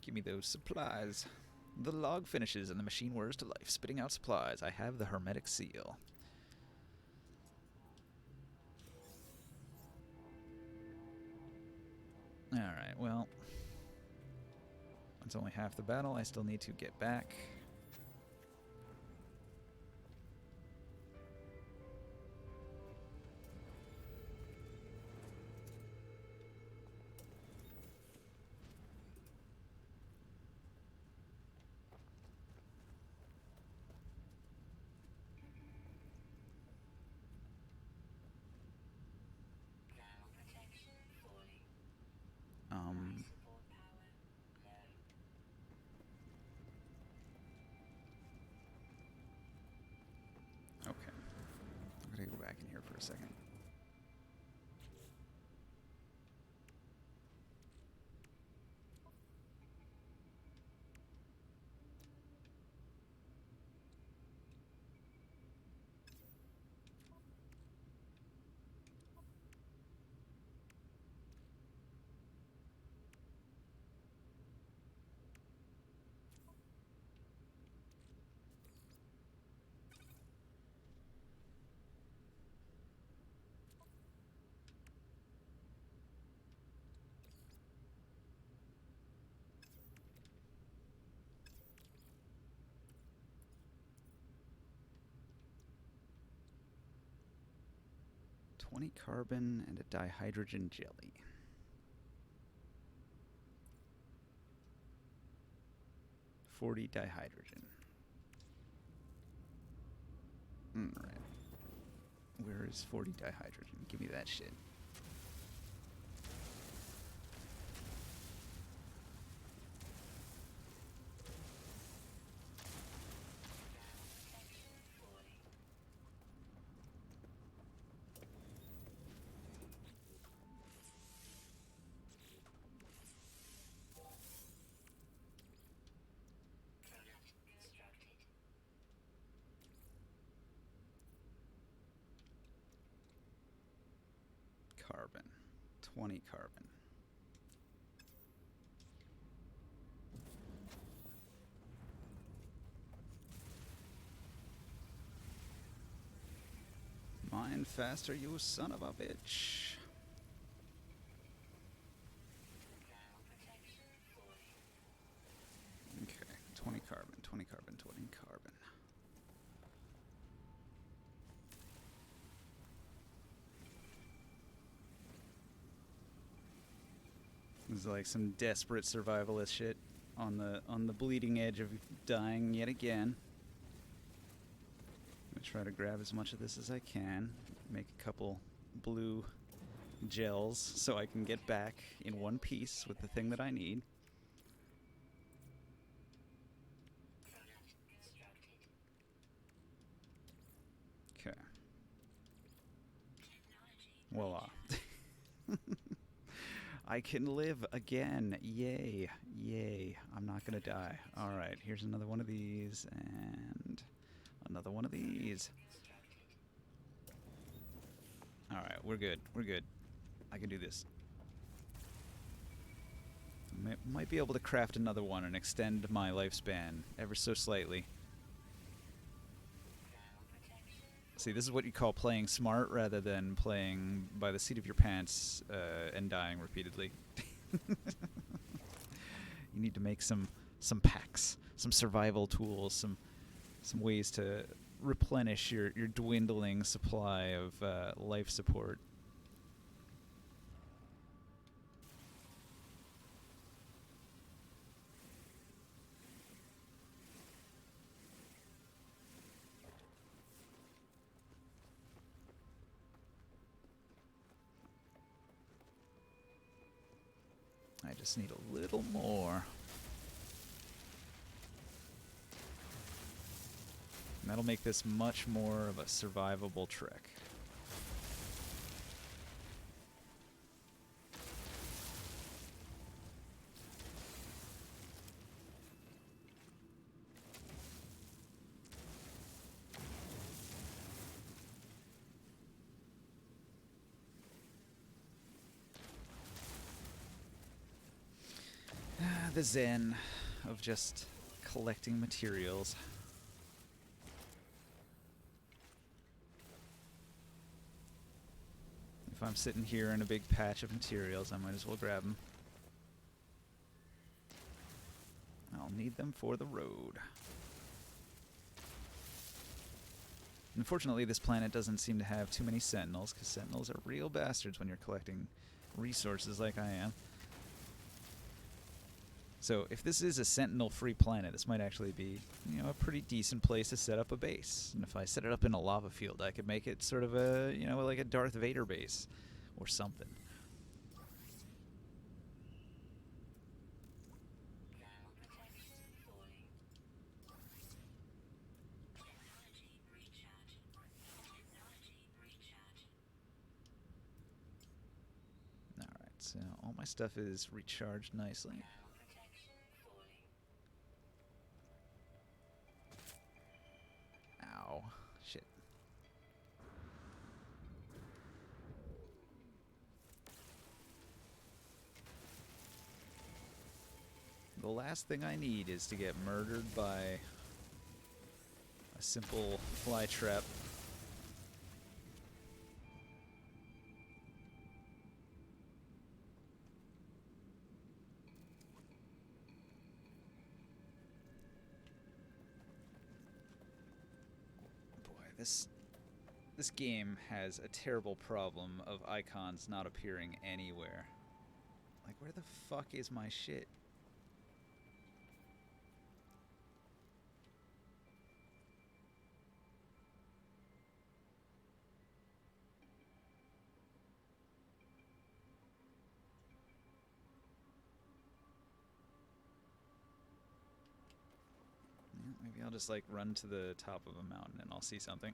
Speaker 1: Give me those supplies. The log finishes and the machine whirs to life, spitting out supplies. I have the hermetic seal. Alright, well. It's only half the battle. I still need to get back. back in here for a second. Carbon and a dihydrogen jelly. $40 dihydrogen. Alright. Where is 40 dihydrogen? Give me that shit. Carbon. 20 carbon. Mine faster, you son of a bitch. Okay, 20 carbon, 20 carbon, 20 carbon. This is like some desperate survivalist shit on the bleeding edge of dying yet again. I'm gonna try to grab as much of this as I can, make a couple blue gels so I can get back in one piece with the thing that I need. Okay. Voila. I can live again. Yay. Yay. I'm not gonna die. Alright, here's another one of these, and another one of these. Alright, we're good. We're good. I can do this. Might be able to craft another one and extend my lifespan ever so slightly. See, this is what you call playing smart rather than playing by the seat of your pants and dying repeatedly. You need to make some packs, some survival tools, some ways to replenish your dwindling supply of life support. I just need a little more. And that'll make this much more of a survivable trek. The zen of just collecting materials. If I'm sitting here in a big patch of materials, I might as well grab them. I'll need them for the road. Unfortunately, this planet doesn't seem to have too many sentinels, because sentinels are real bastards when you're collecting resources like I am. So if this is a sentinel-free planet, this might actually be, you know, a pretty decent place to set up a base. And if I set it up in a lava field, I could make it sort of a, you know, like a Darth Vader base or something. So all my stuff is recharged nicely. Ow. Shit. The last thing I need is to get murdered by a simple fly trap. This game has a terrible problem of icons not appearing anywhere. Like, where the fuck is my shit? Yeah, maybe I'll just, like, run to the top of a mountain and I'll see something.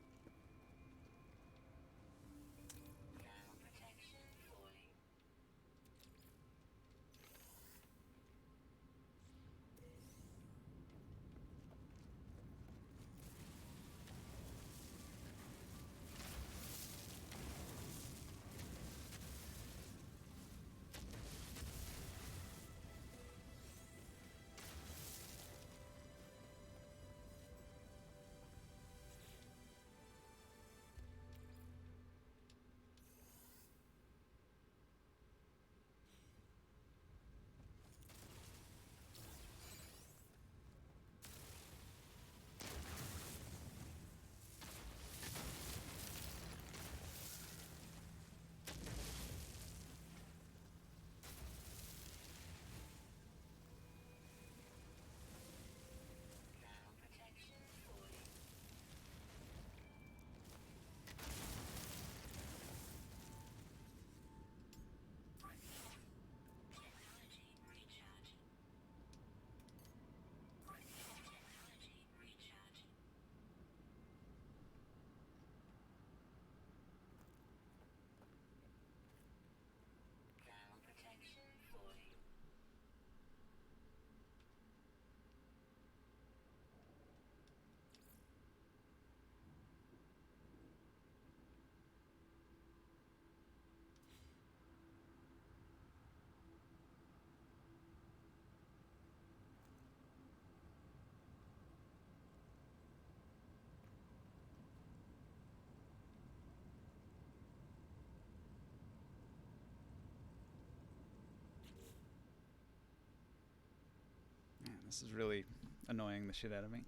Speaker 1: Man, this is really annoying the shit out of me.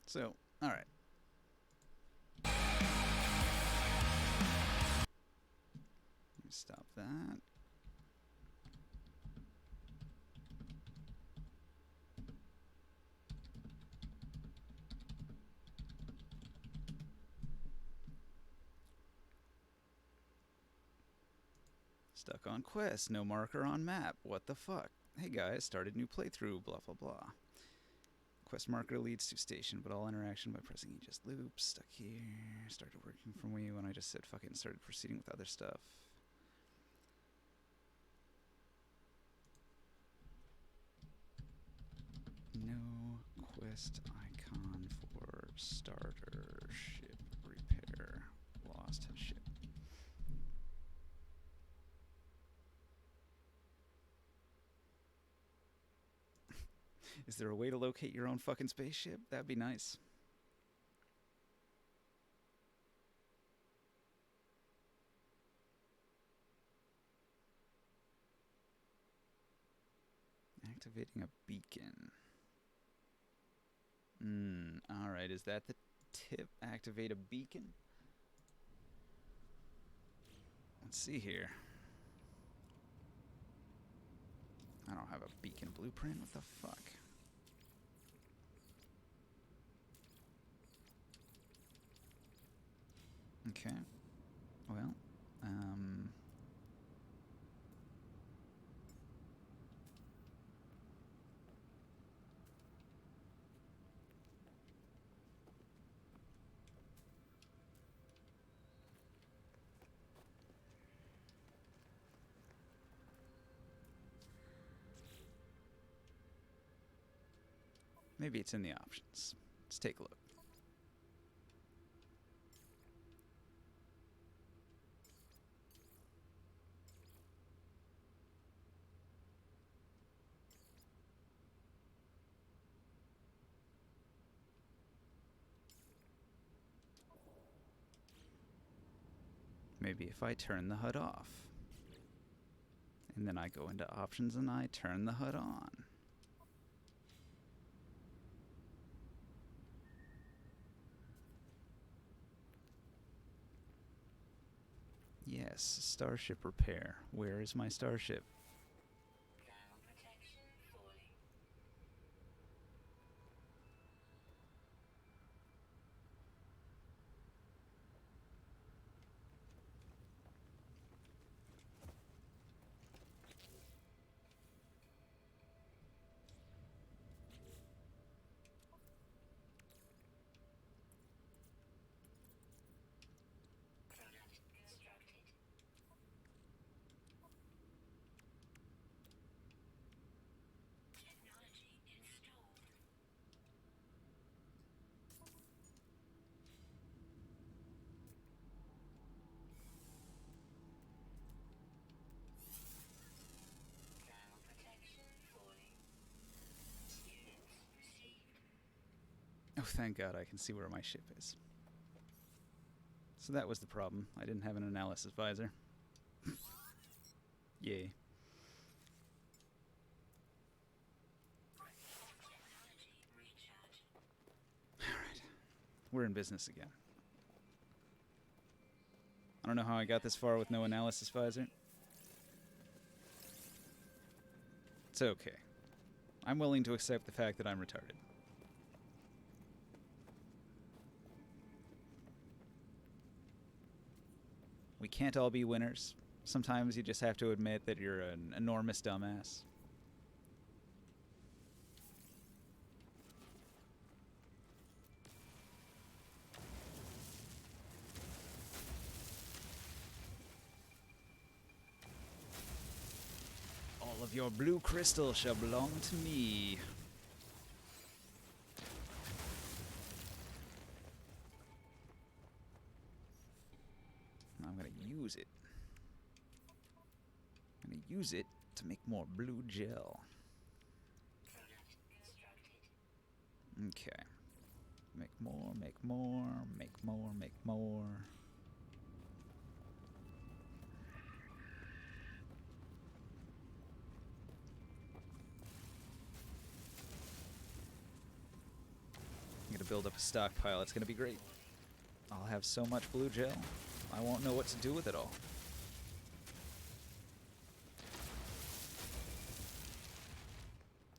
Speaker 1: So, alright. Stop that. Stuck on quest, no marker on map. What the fuck? Hey guys, started new playthrough, blah blah blah. Quest marker leads to station, but all interaction by pressing E just loops. Stuck here. Started working for me when I just said fuck it and started proceeding with other stuff. No quest icon for starter ship repair. Lost ship. Is there a way to locate your own fucking spaceship? That'd be nice. Activating a beacon. Alright, is that the tip? Activate a beacon? Let's see here. I don't have a beacon blueprint. What the fuck? Okay. Well, Maybe it's in the options. Let's take a look. Maybe if I turn the HUD off. And then I go into options and I turn the HUD on. Yes, starship repair. Where is my starship? Oh, thank God I can see where my ship is. So that was the problem. I didn't have an analysis visor. Yay. Alright. We're in business again. I don't know how I got this far with no analysis visor. It's okay. I'm willing to accept the fact that I'm retarded. We can't all be winners. Sometimes you just have to admit that you're an enormous dumbass. All of your blue crystal shall belong to me. I'm gonna use it. I'm gonna use it to make more blue gel. Okay. Make more, make more, make more, make more. I'm gonna build up a stockpile. It's gonna be great. I'll have so much blue gel, I won't know what to do with it all.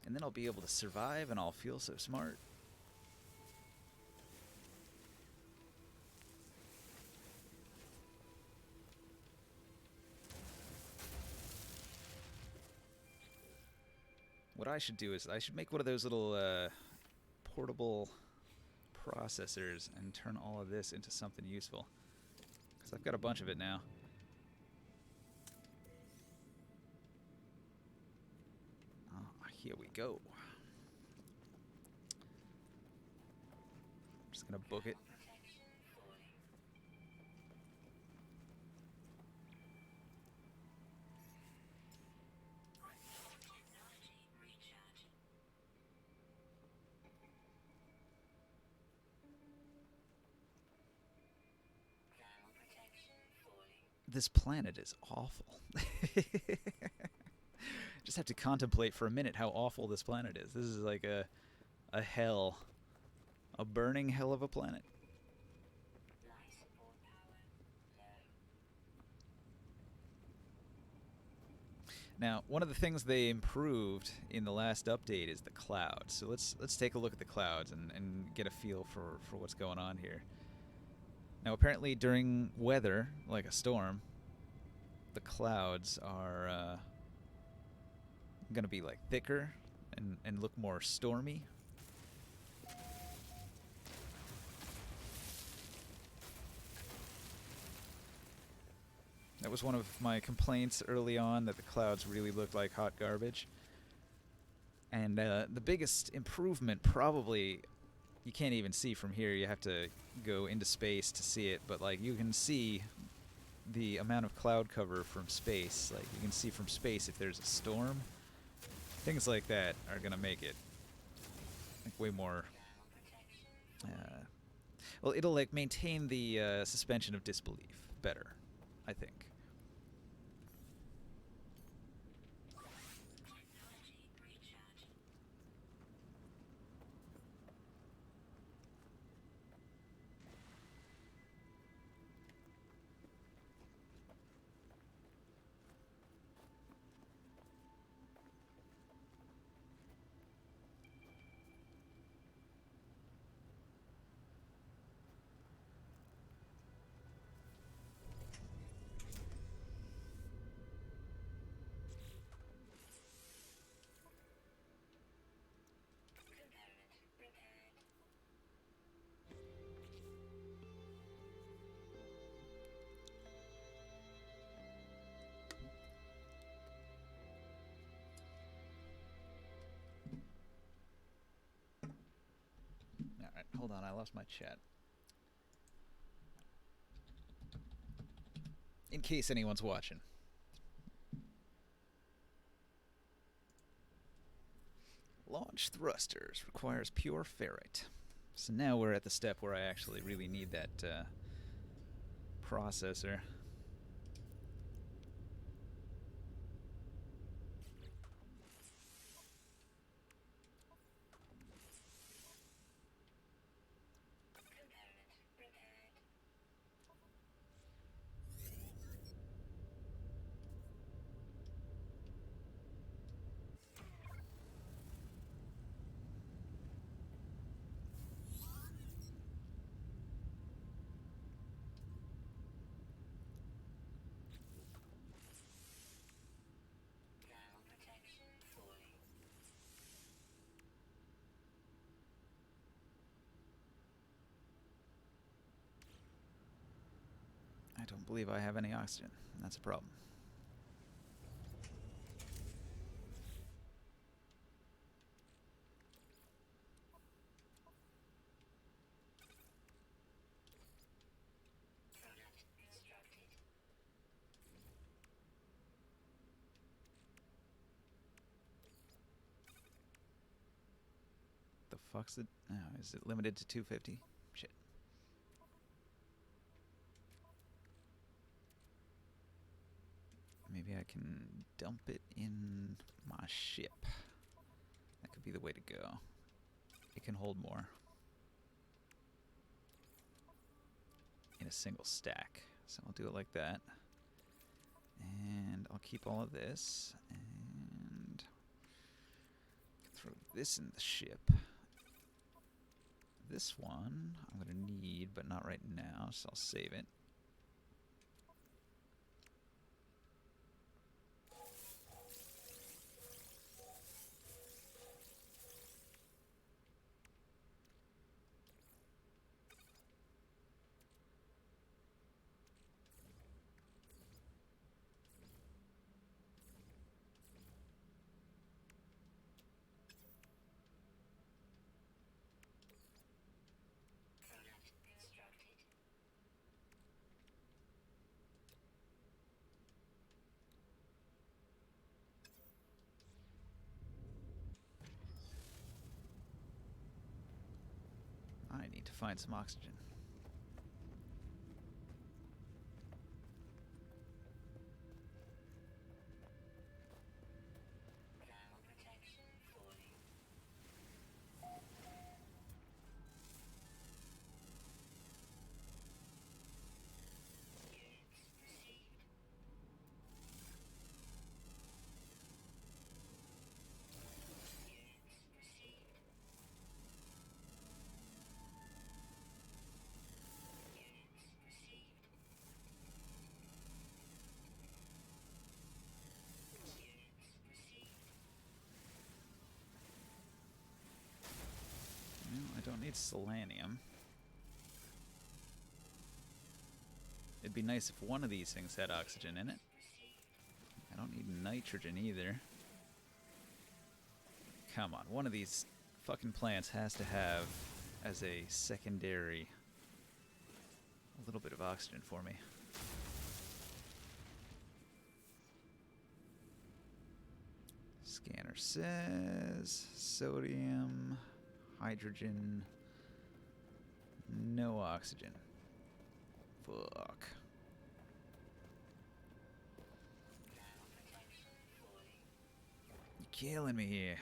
Speaker 1: And then I'll be able to survive and I'll feel so smart. What I should do is I should make one of those little portable processors and turn all of this into something useful. Because I've got a bunch of it now. Here we go. I'm just gonna book it. This planet is awful. Just have to contemplate for a minute how awful this planet is. This is like a hell. A burning hell of a planet. Now, one of the things they improved in the last update is the clouds. So let's take a look at the clouds and get a feel for what's going on here. Now, apparently during weather, like a storm, the clouds are going to be like thicker and look more stormy. That was one of my complaints early on, that the clouds really looked like hot garbage. And the biggest improvement probably, you can't even see from here, you have to go into space to see it, but like you can see the amount of cloud cover from space. Like you can see from space if there's a storm. Things like that are going to make it like way more... well, it'll like maintain the suspension of disbelief better, I think. Alright, hold on, I lost my chat. In case anyone's watching. Launch thrusters requires pure ferrite. So now we're at the step where I actually really need that processor. I don't believe I have any oxygen. That's a problem. The fuck's it? Oh, is it limited to 250? Shit. Maybe I can dump it in my ship. That could be the way to go. It can hold more in a single stack. So I'll do it like that. And I'll keep all of this. And throw this in the ship. This one I'm going to need, but not right now, so I'll save it. I need to find some oxygen. No, I don't need selenium. It'd be nice if one of these things had oxygen in it. I don't need nitrogen either. Come on, one of these fucking plants has to have, as a secondary, a little bit of oxygen for me. Scanner says sodium, hydrogen, no oxygen. Fuck. You're killing me here.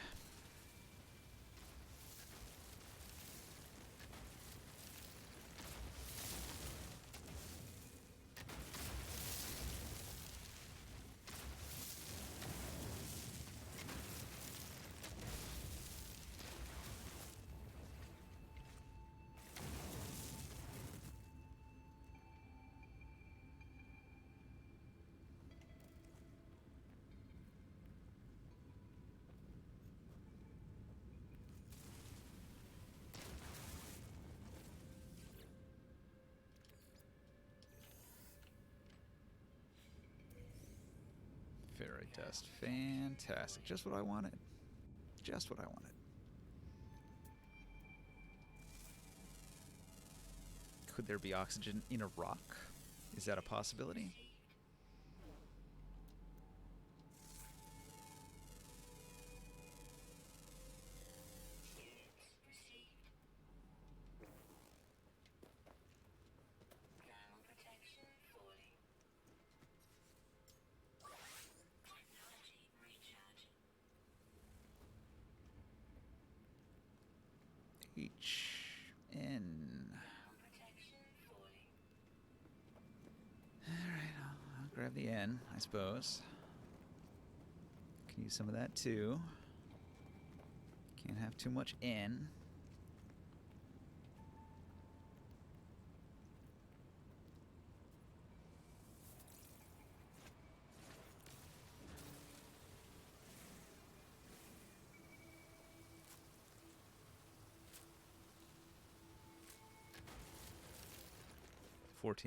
Speaker 1: Fairy dust. Fantastic. Just what I wanted. Just what I wanted. Could there be oxygen in a rock? Is that a possibility? HN. Alright, I'll grab the N, I suppose. Can use some of that too. Can't have too much N.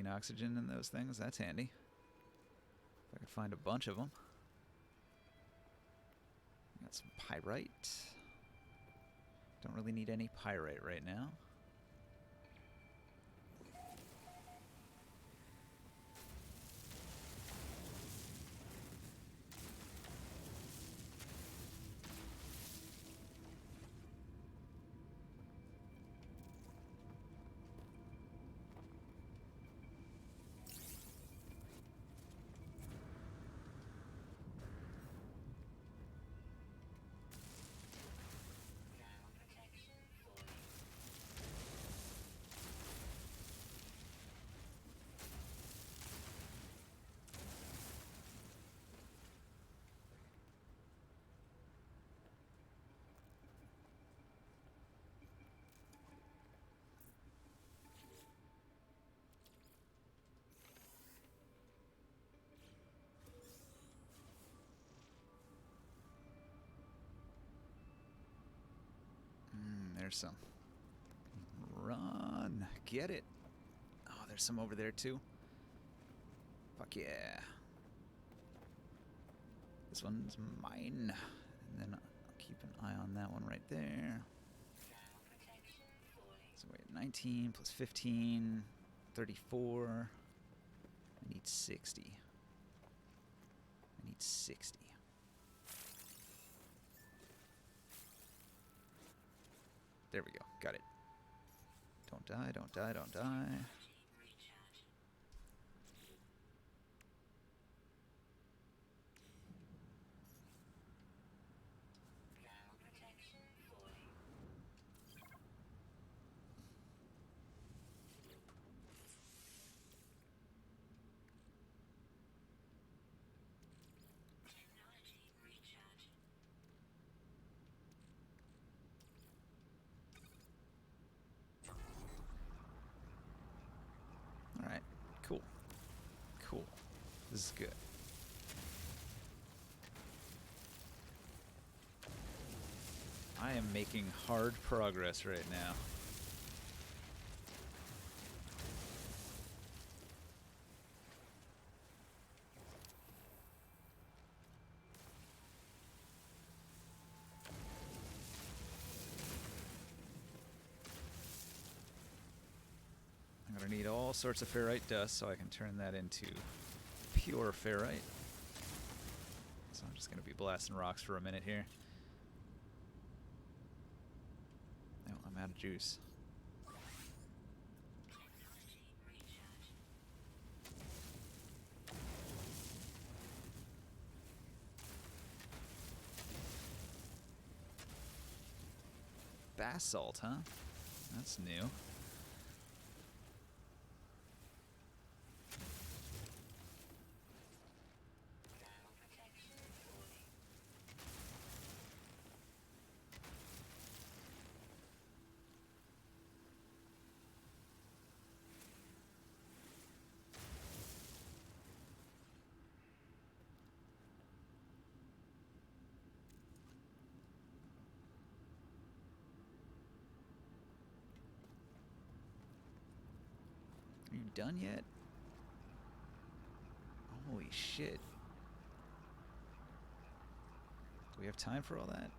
Speaker 1: Oxygen in those things, that's handy. If I could find a bunch of them. Got some pyrite. Don't really need any pyrite right now. There's some. Run. Get it. Oh, there's some over there too. Fuck yeah. This one's mine. And then I'll keep an eye on that one right there. So wait, 19 plus 15, 34. I need 60. I need 60. There we go. Got it. Don't die, don't die, don't die. Alright, cool. Cool. This is good. I am making hard progress right now. I'm gonna need all sorts of ferrite dust so I can turn that into pure ferrite. So I'm just gonna be blasting rocks for a minute here. Oh, I'm out of juice. Basalt, huh? That's new. Are you done yet? Holy shit. Do we have time for all that?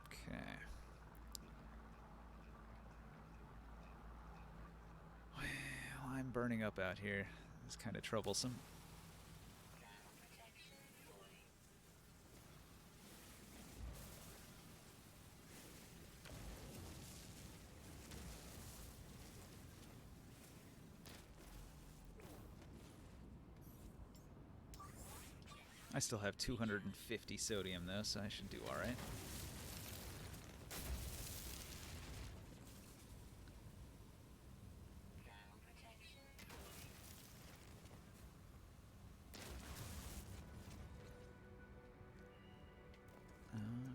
Speaker 1: Okay. Well, I'm burning up out here. It's kind of troublesome. I still have 250 sodium though, so I should do alright.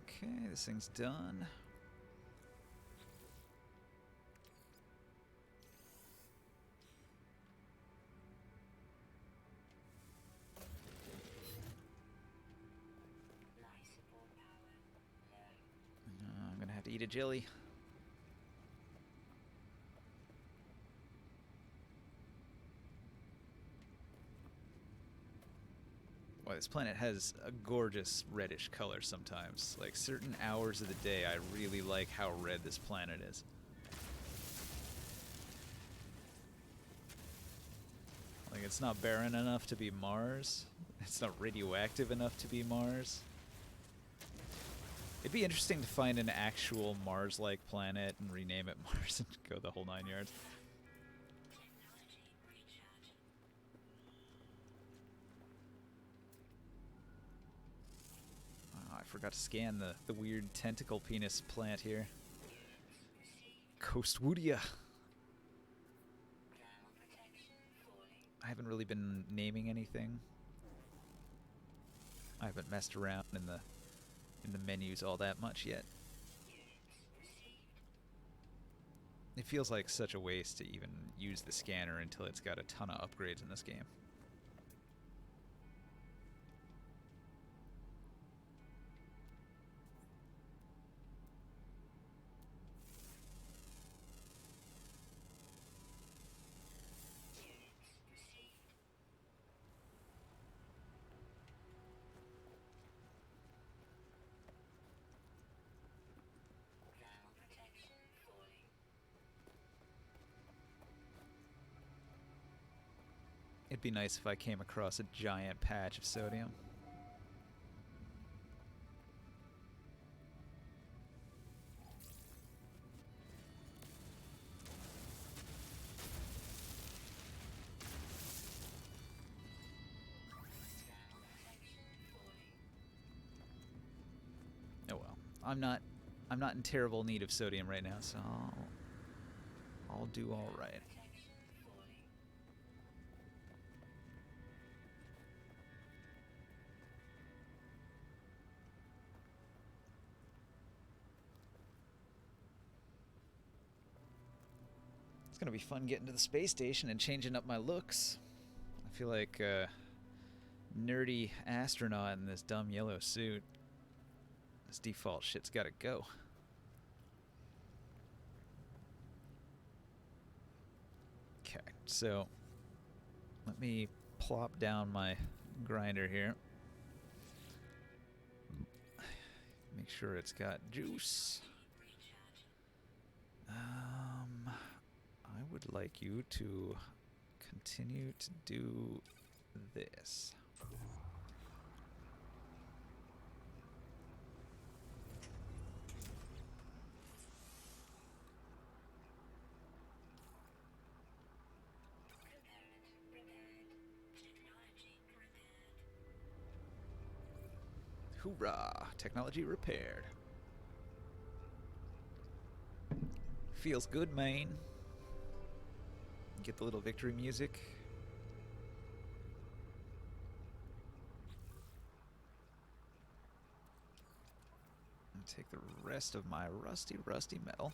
Speaker 1: Okay, this thing's done. I'm gonna have to eat a jelly. Boy, this planet has a gorgeous reddish color sometimes. Like certain hours of the day, I really like how red this planet is. Like it's not barren enough to be Mars. It's not radioactive enough to be Mars. It'd be interesting to find an actual Mars-like planet and rename it Mars and go the whole 9 yards. Oh, I forgot to scan the weird tentacle penis plant here. Coastwoodia. I haven't really been naming anything. I haven't messed around in the menus all that much yet. It feels like such a waste to even use the scanner until it's got a ton of upgrades in this game. It'd be nice if I came across a giant patch of sodium. Oh well. I'm not in terrible need of sodium right now, so I'll do all right. It's gonna be fun getting to the space station and changing up my looks. I feel like a nerdy astronaut in this dumb yellow suit. This default shit's gotta go. So let me plop down my grinder here. Make sure it's got juice. I would like you to continue to do this. Hoorah! Technology repaired. Feels good, man. Get the little victory music. And take the rest of my rusty metal.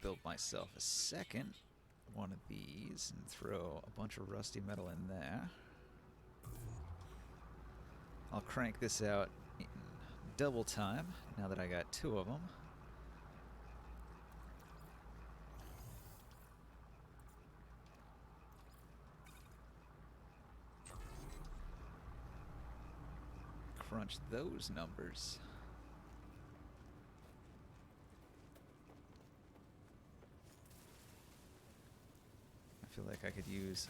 Speaker 1: Build myself a second one of these and throw a bunch of rusty metal in there. I'll crank this out in double time now that I got 2 of them. Crunch those numbers. I feel like I could use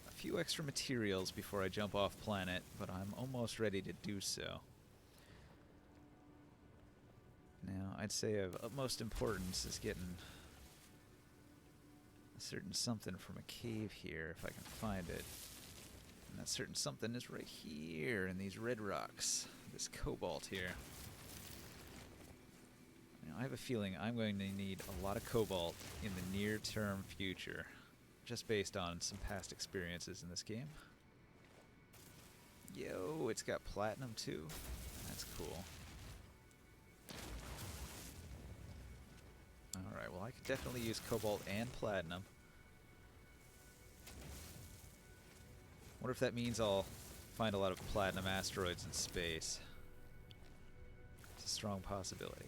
Speaker 1: a few extra materials before I jump off planet, but I'm almost ready to do so. Now, I'd say of utmost importance is getting a certain something from a cave here, if I can find it. And that certain something is right here in these red rocks, this cobalt here. Now, I have a feeling I'm going to need a lot of cobalt in the near-term future, just based on some past experiences in this game. Yo, it's got platinum too. That's cool. Alright, well I could definitely use cobalt and platinum. Wonder if that means I'll find a lot of platinum asteroids in space. It's a strong possibility.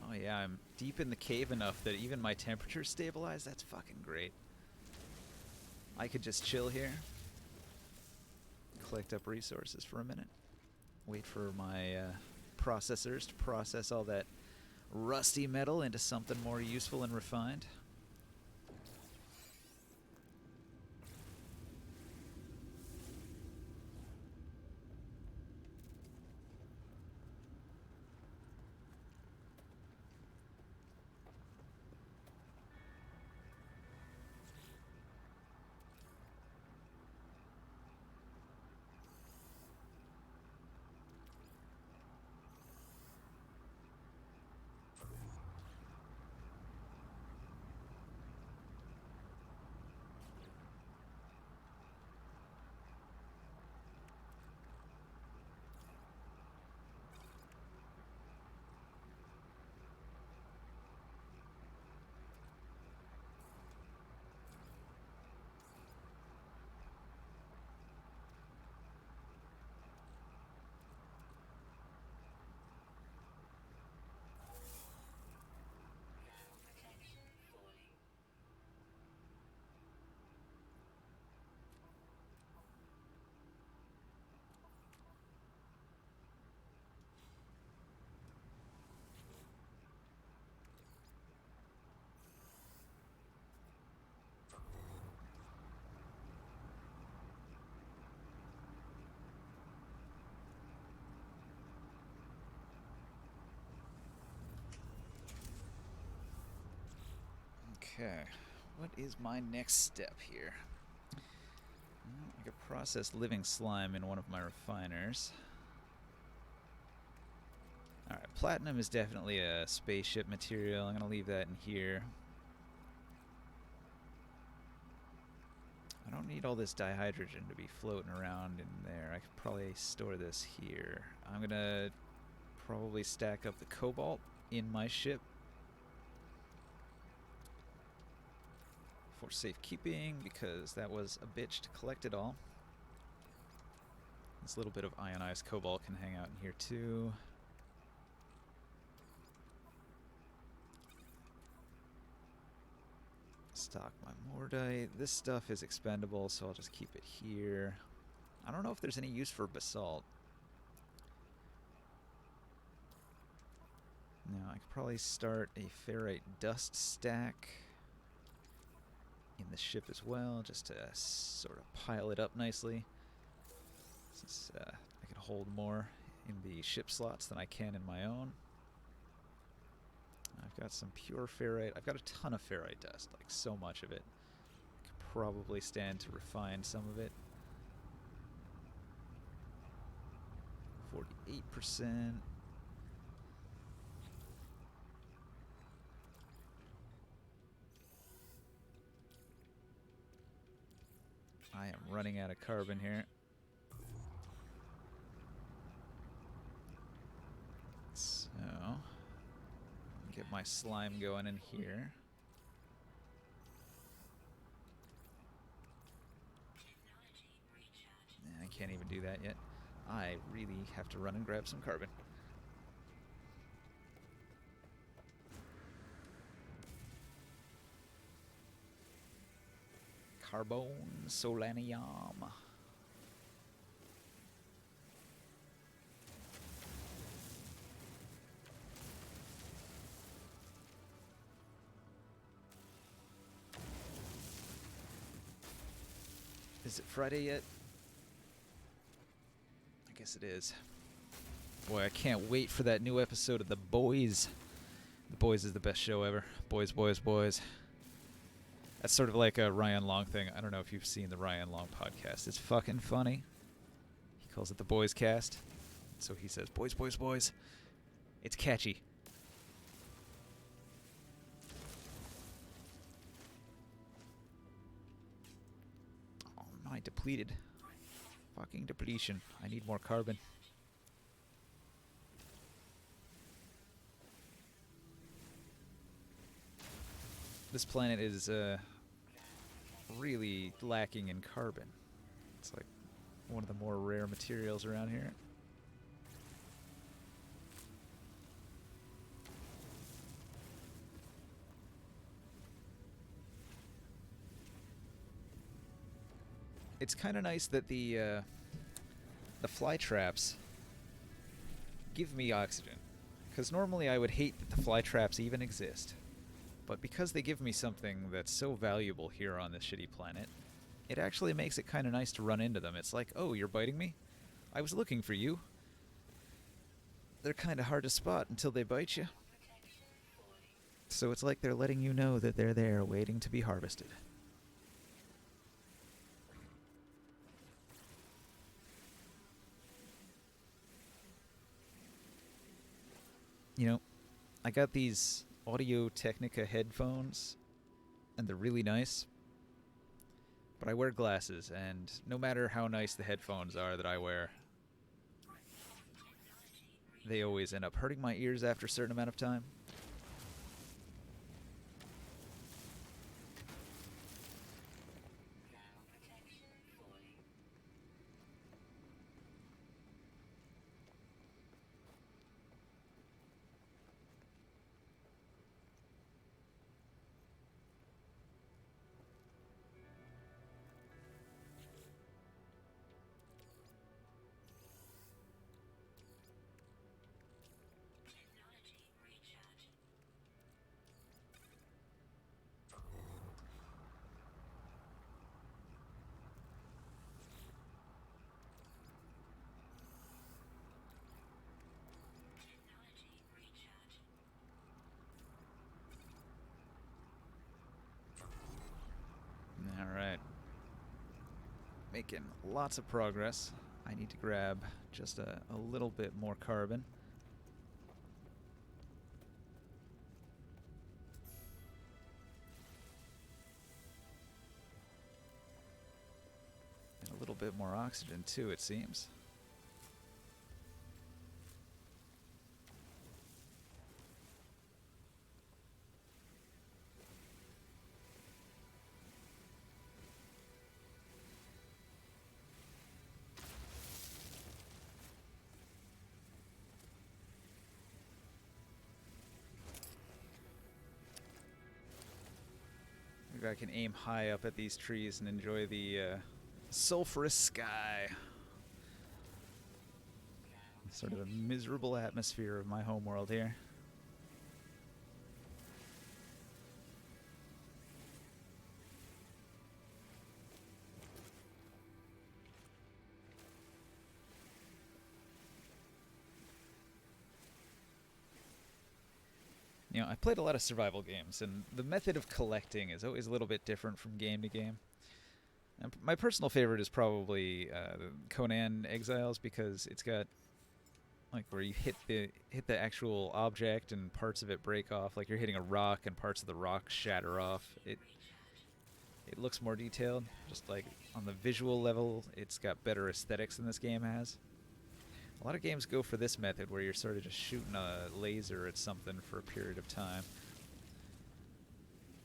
Speaker 1: Oh yeah, I'm deep in the cave enough that even my temperature's stabilized. That's fucking great. I could just chill here, collect up resources for a minute, wait for my processors to process all that rusty metal into something more useful and refined. Okay, what is my next step here? I could process living slime in one of my refiners. Alright, platinum is definitely a spaceship material. I'm going to leave that in here. I don't need all this dihydrogen to be floating around in there. I could probably store this here. I'm going to probably stack up the cobalt in my ship for safekeeping, because that was a bitch to collect it all. This little bit of ionized cobalt can hang out in here too. Stock my mordite. This stuff is expendable, so I'll just keep it here. I don't know if there's any use for basalt. Now, I could probably start a ferrite dust stack in the ship as well, just to sort of pile it up nicely. Since I can hold more in the ship slots than I can in my own. I've got some pure ferrite. I've got a ton of ferrite dust, like so much of it. I could probably stand to refine some of it. 48%. I am running out of carbon here. So, get my slime going in here. I can't even do that yet. I really have to run and grab some carbon. Carbon solanium. Is it Friday yet? I guess it is. Boy, I can't wait for that new episode of The Boys. The Boys is the best show ever. Boys, boys, boys. That's sort of like a Ryan Long thing. I don't know if you've seen the Ryan Long podcast. It's fucking funny. He calls it the Boys Cast. So he says, boys, boys, boys. It's catchy. Oh, my depleted. Fucking depletion. I need more carbon. This planet is really lacking in carbon. It's like one of the more rare materials around here. It's kind of nice that the fly traps give me oxygen, because normally I would hate that the fly traps even exist. But because they give me something that's so valuable here on this shitty planet, it actually makes it kind of nice to run into them. It's like, oh, you're biting me? I was looking for you. They're kind of hard to spot until they bite you. So it's like they're letting you know that they're there waiting to be harvested. You know, I got these Audio-Technica headphones, and they're really nice. But I wear glasses, and no matter how nice the headphones are that I wear, they always end up hurting my ears after a certain amount of time. making lots of progress. I need to grab just a little bit more carbon. And a little bit more oxygen too, it seems. Maybe I can aim high up at these trees and enjoy the sulfurous sky. Sort of a miserable atmosphere of my homeworld here. You know, I played a lot of survival games, and the method of collecting is always a little bit different from game to game. And my personal favorite is probably Conan Exiles, because it's got like where you hit the actual object and parts of it break off, like you're hitting a rock and parts of the rock shatter off. It looks more detailed, just like on the visual level, it's got better aesthetics than this game has. A lot of games go for this method where you're sort of just shooting a laser at something for a period of time.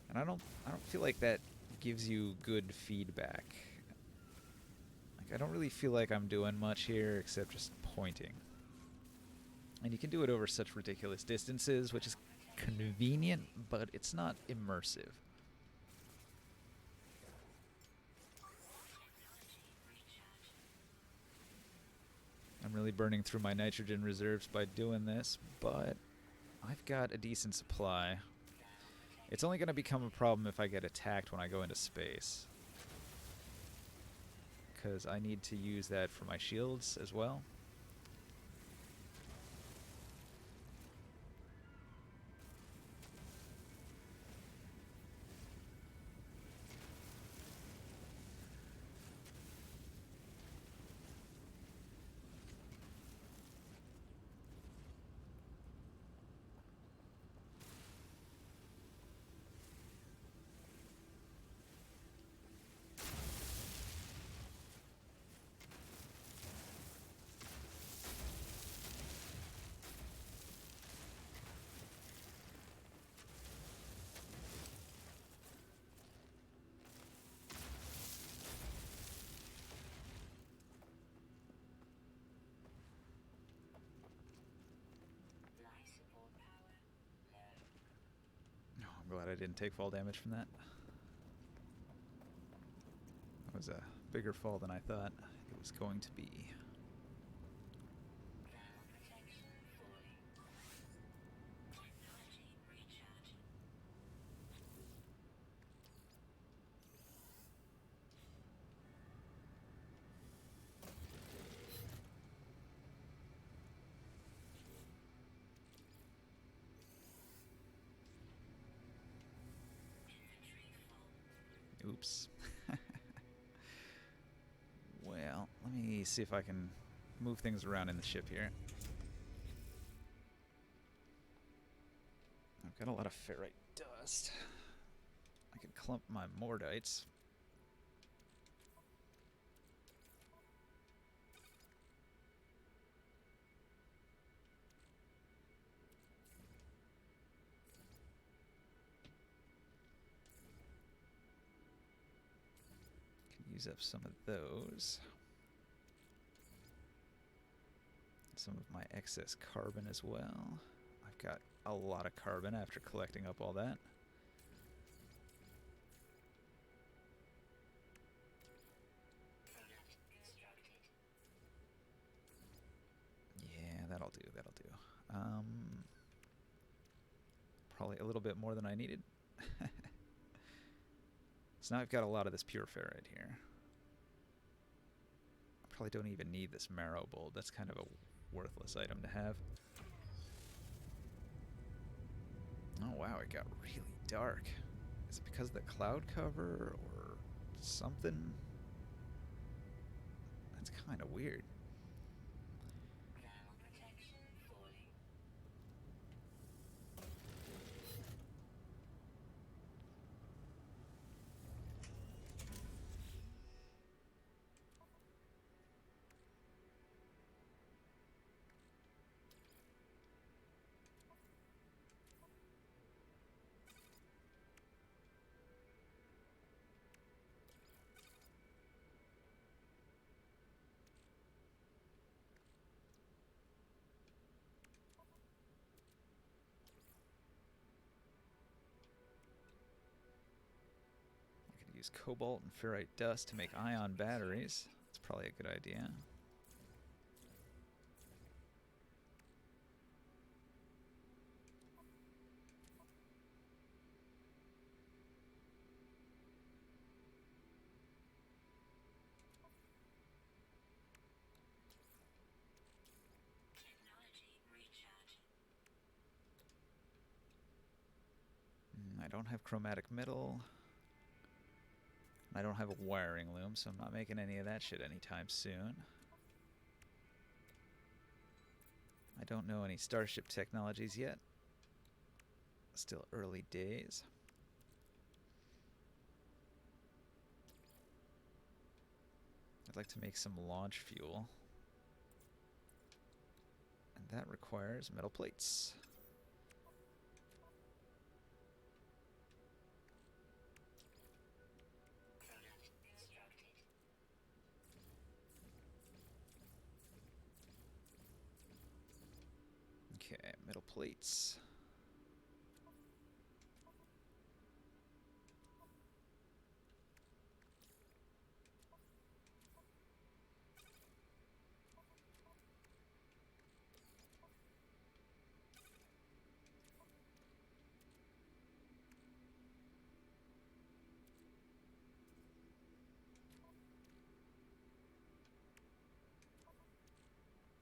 Speaker 1: And I don't feel like that gives you good feedback. Like, I don't really feel like I'm doing much here except just pointing. And you can do it over such ridiculous distances, which is convenient, but it's not immersive. I'm really burning through my nitrogen reserves by doing this, but I've got a decent supply. It's only going to become a problem if I get attacked when I go into space, because I need to use that for my shields as well. I'm glad I didn't take fall damage from that. That was a bigger fall than I thought it was going to be. Oops. Well, let me see if I can move things around in the ship here. I've got a lot of ferrite dust. I can clump my mordites. Use up some of those. Some of my excess carbon as well. I've got a lot of carbon after collecting up all that. Yeah, that'll do, that'll do. Probably a little bit more than I needed. So now I've got a lot of this pure ferrite here. I probably don't even need this marrow bulb. That's kind of a worthless item to have. Oh wow, it got really dark. Is it because of the cloud cover or something? It's kind of weird. Use cobalt and ferrite dust to make ion batteries. That's probably a good idea. I don't have chromatic metal. I don't have a wiring loom, so I'm not making any of that shit anytime soon. I don't know any starship technologies yet. Still early days. I'd like to make some launch fuel. And that requires metal plates. Okay, metal plates.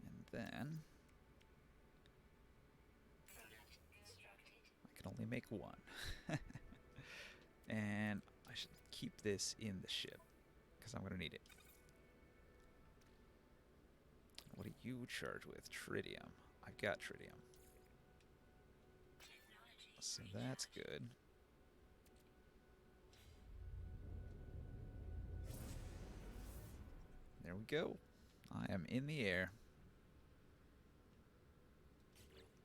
Speaker 1: And then I can only make one. And I should keep this in the ship because I'm going to need it. What do you charge with? Tritium. I've got tritium. So that's good. There we go. I am in the air.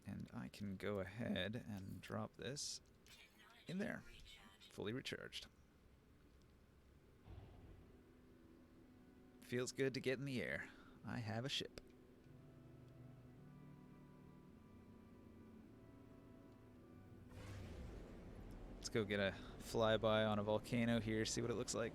Speaker 1: And I can go ahead and drop this in there. Fully recharged. Feels good to get in the air. I have a ship. Let's go get a flyby on a volcano here, see what it looks like.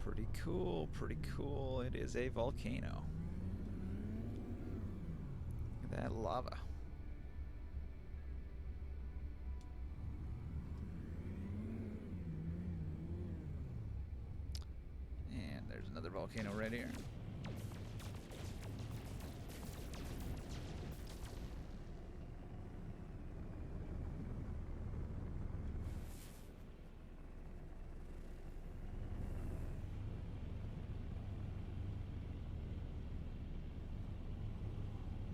Speaker 1: Pretty cool, pretty cool. It is a volcano. Look at that lava. And there's another volcano right here.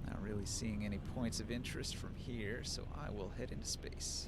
Speaker 1: Not really seeing any points of interest from here, so I will head into space.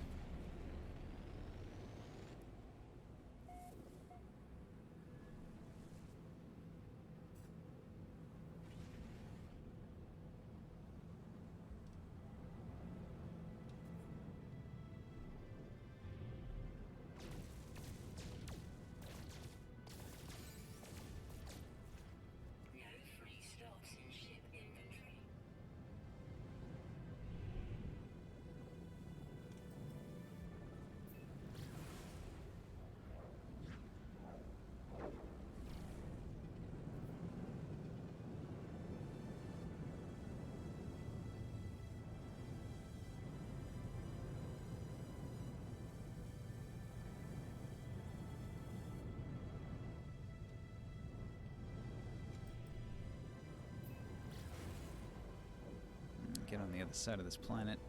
Speaker 1: get on the other side of this planet.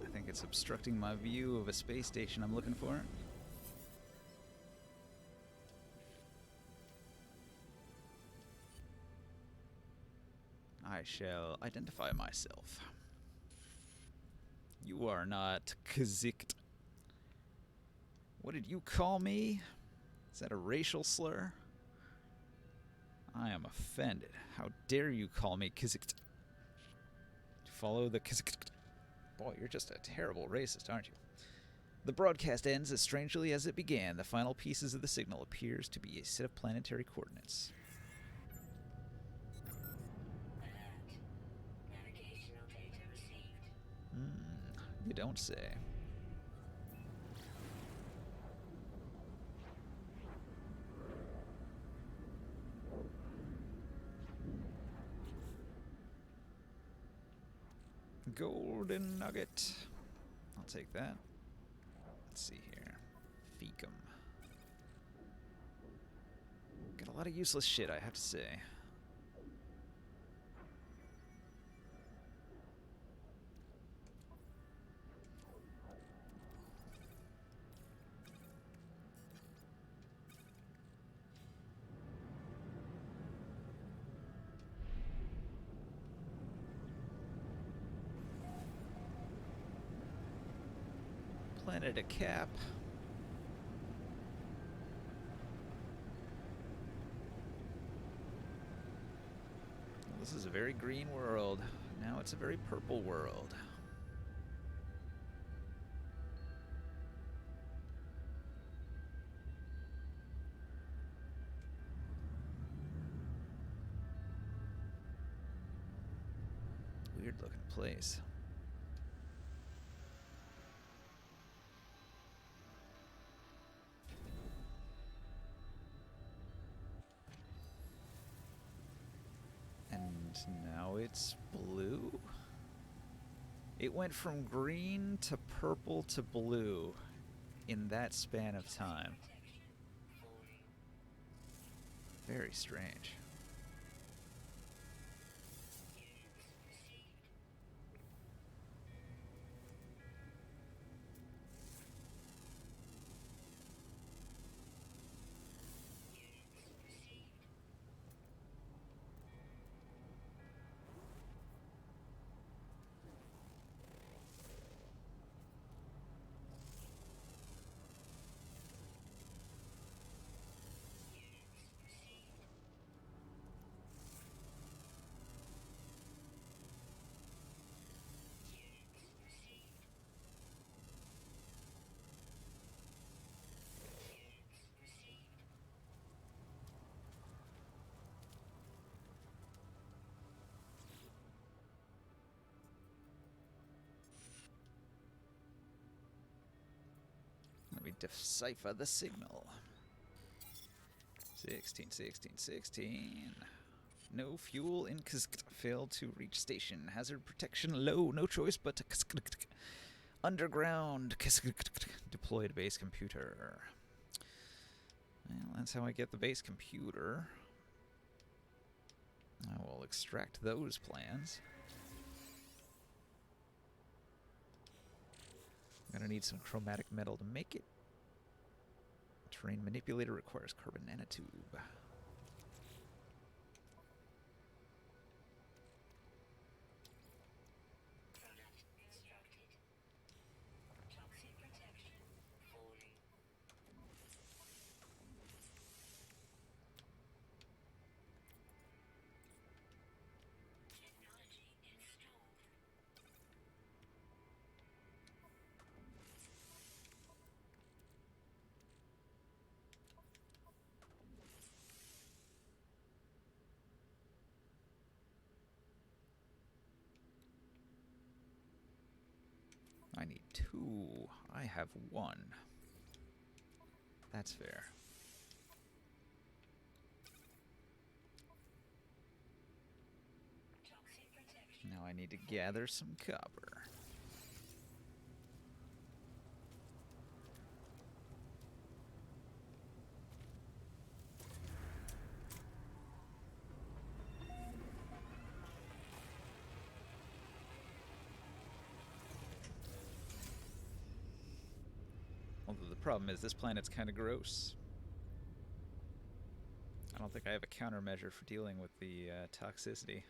Speaker 1: I think it's obstructing my view of a space station I'm looking for. I shall identify myself. You are not Kazikt. What did you call me? Is that a racial slur? I am offended. How dare you call me Kazikt? Follow the Kazikt. Boy, you're just a terrible racist, aren't you? The broadcast ends as strangely as it began. The final pieces of the signal appears to be a set of planetary coordinates.
Speaker 2: Navigational data received.
Speaker 1: You don't say. Golden nugget. I'll take that. Let's see here. Fecum. Got a lot of useless shit, I have to say. Planet a cap. Well, this is a very green world. Now it's a very purple world. Weird looking place. Now it's blue. It went from green to purple to blue in that span of time. Very strange. Let me decipher the signal. 16, 16, 16. No fuel in Kazkt. Failed to reach station. Hazard protection low. No choice but to underground. Deployed base computer. Well, that's how I get the base computer. I will extract those plans. I'm gonna need some chromatic metal to make it. Terrain manipulator requires carbon nanotube.
Speaker 2: Product extracted. Toxic protection falling. Technology installed.
Speaker 1: I need 2. I have 1. That's fair.
Speaker 2: Toxic protection.
Speaker 1: Now I need to gather some copper. Although the problem is this planet's kind of gross. I don't think I have a countermeasure for dealing with the toxicity.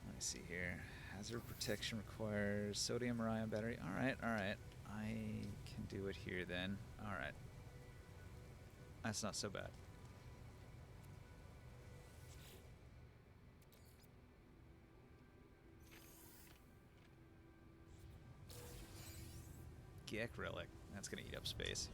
Speaker 1: Let me see here. Hazard protection requires sodium ion battery. Alright, alright. I can do it here then. Alright. That's not so bad. Gek relic. That's gonna eat up space.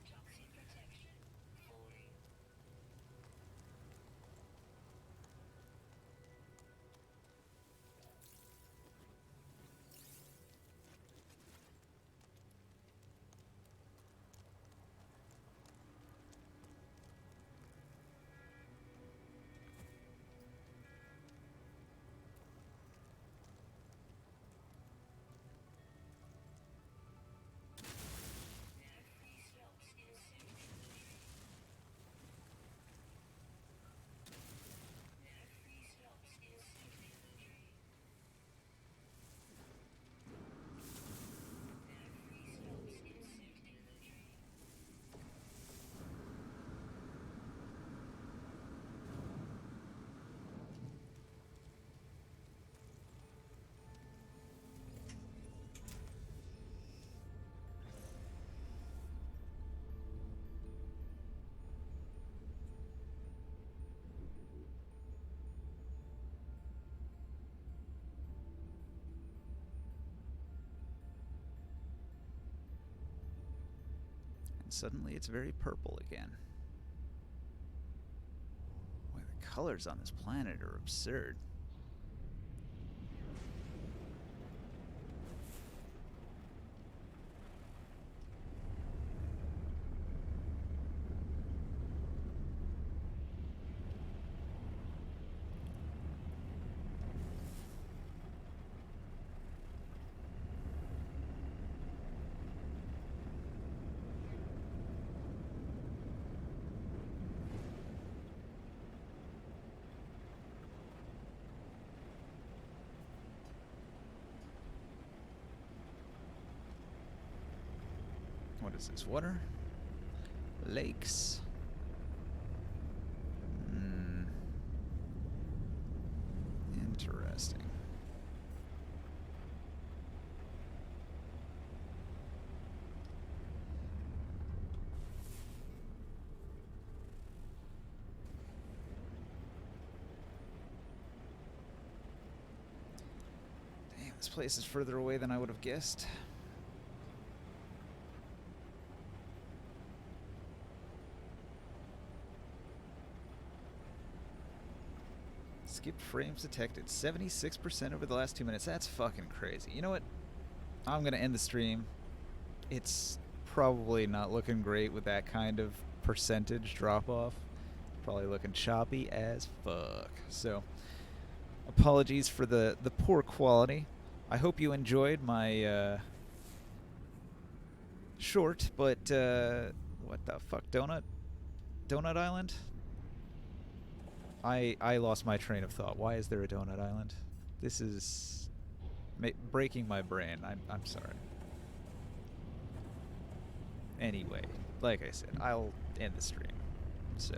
Speaker 2: Toxic protection. Falling. Free slopes in suit imagery. Free slopes in suit imagery. Free slopes in suit imagery.
Speaker 1: And suddenly it's very purple again. Boy, the colors on this planet are absurd. What is this? Water? Lakes? Interesting. Damn, this place is further away than I would have guessed. Skipped frames detected. 76% over the last 2 minutes. That's fucking crazy. You know what? I'm going to end the stream. It's probably not looking great with that kind of percentage drop-off. Probably looking choppy as fuck. So, apologies for the poor quality. I hope you enjoyed my short, but what the fuck? Donut Island? I lost my train of thought. Why is there a Donut Island? This is breaking my brain. I'm sorry. Anyway, like I said, I'll end the stream. So,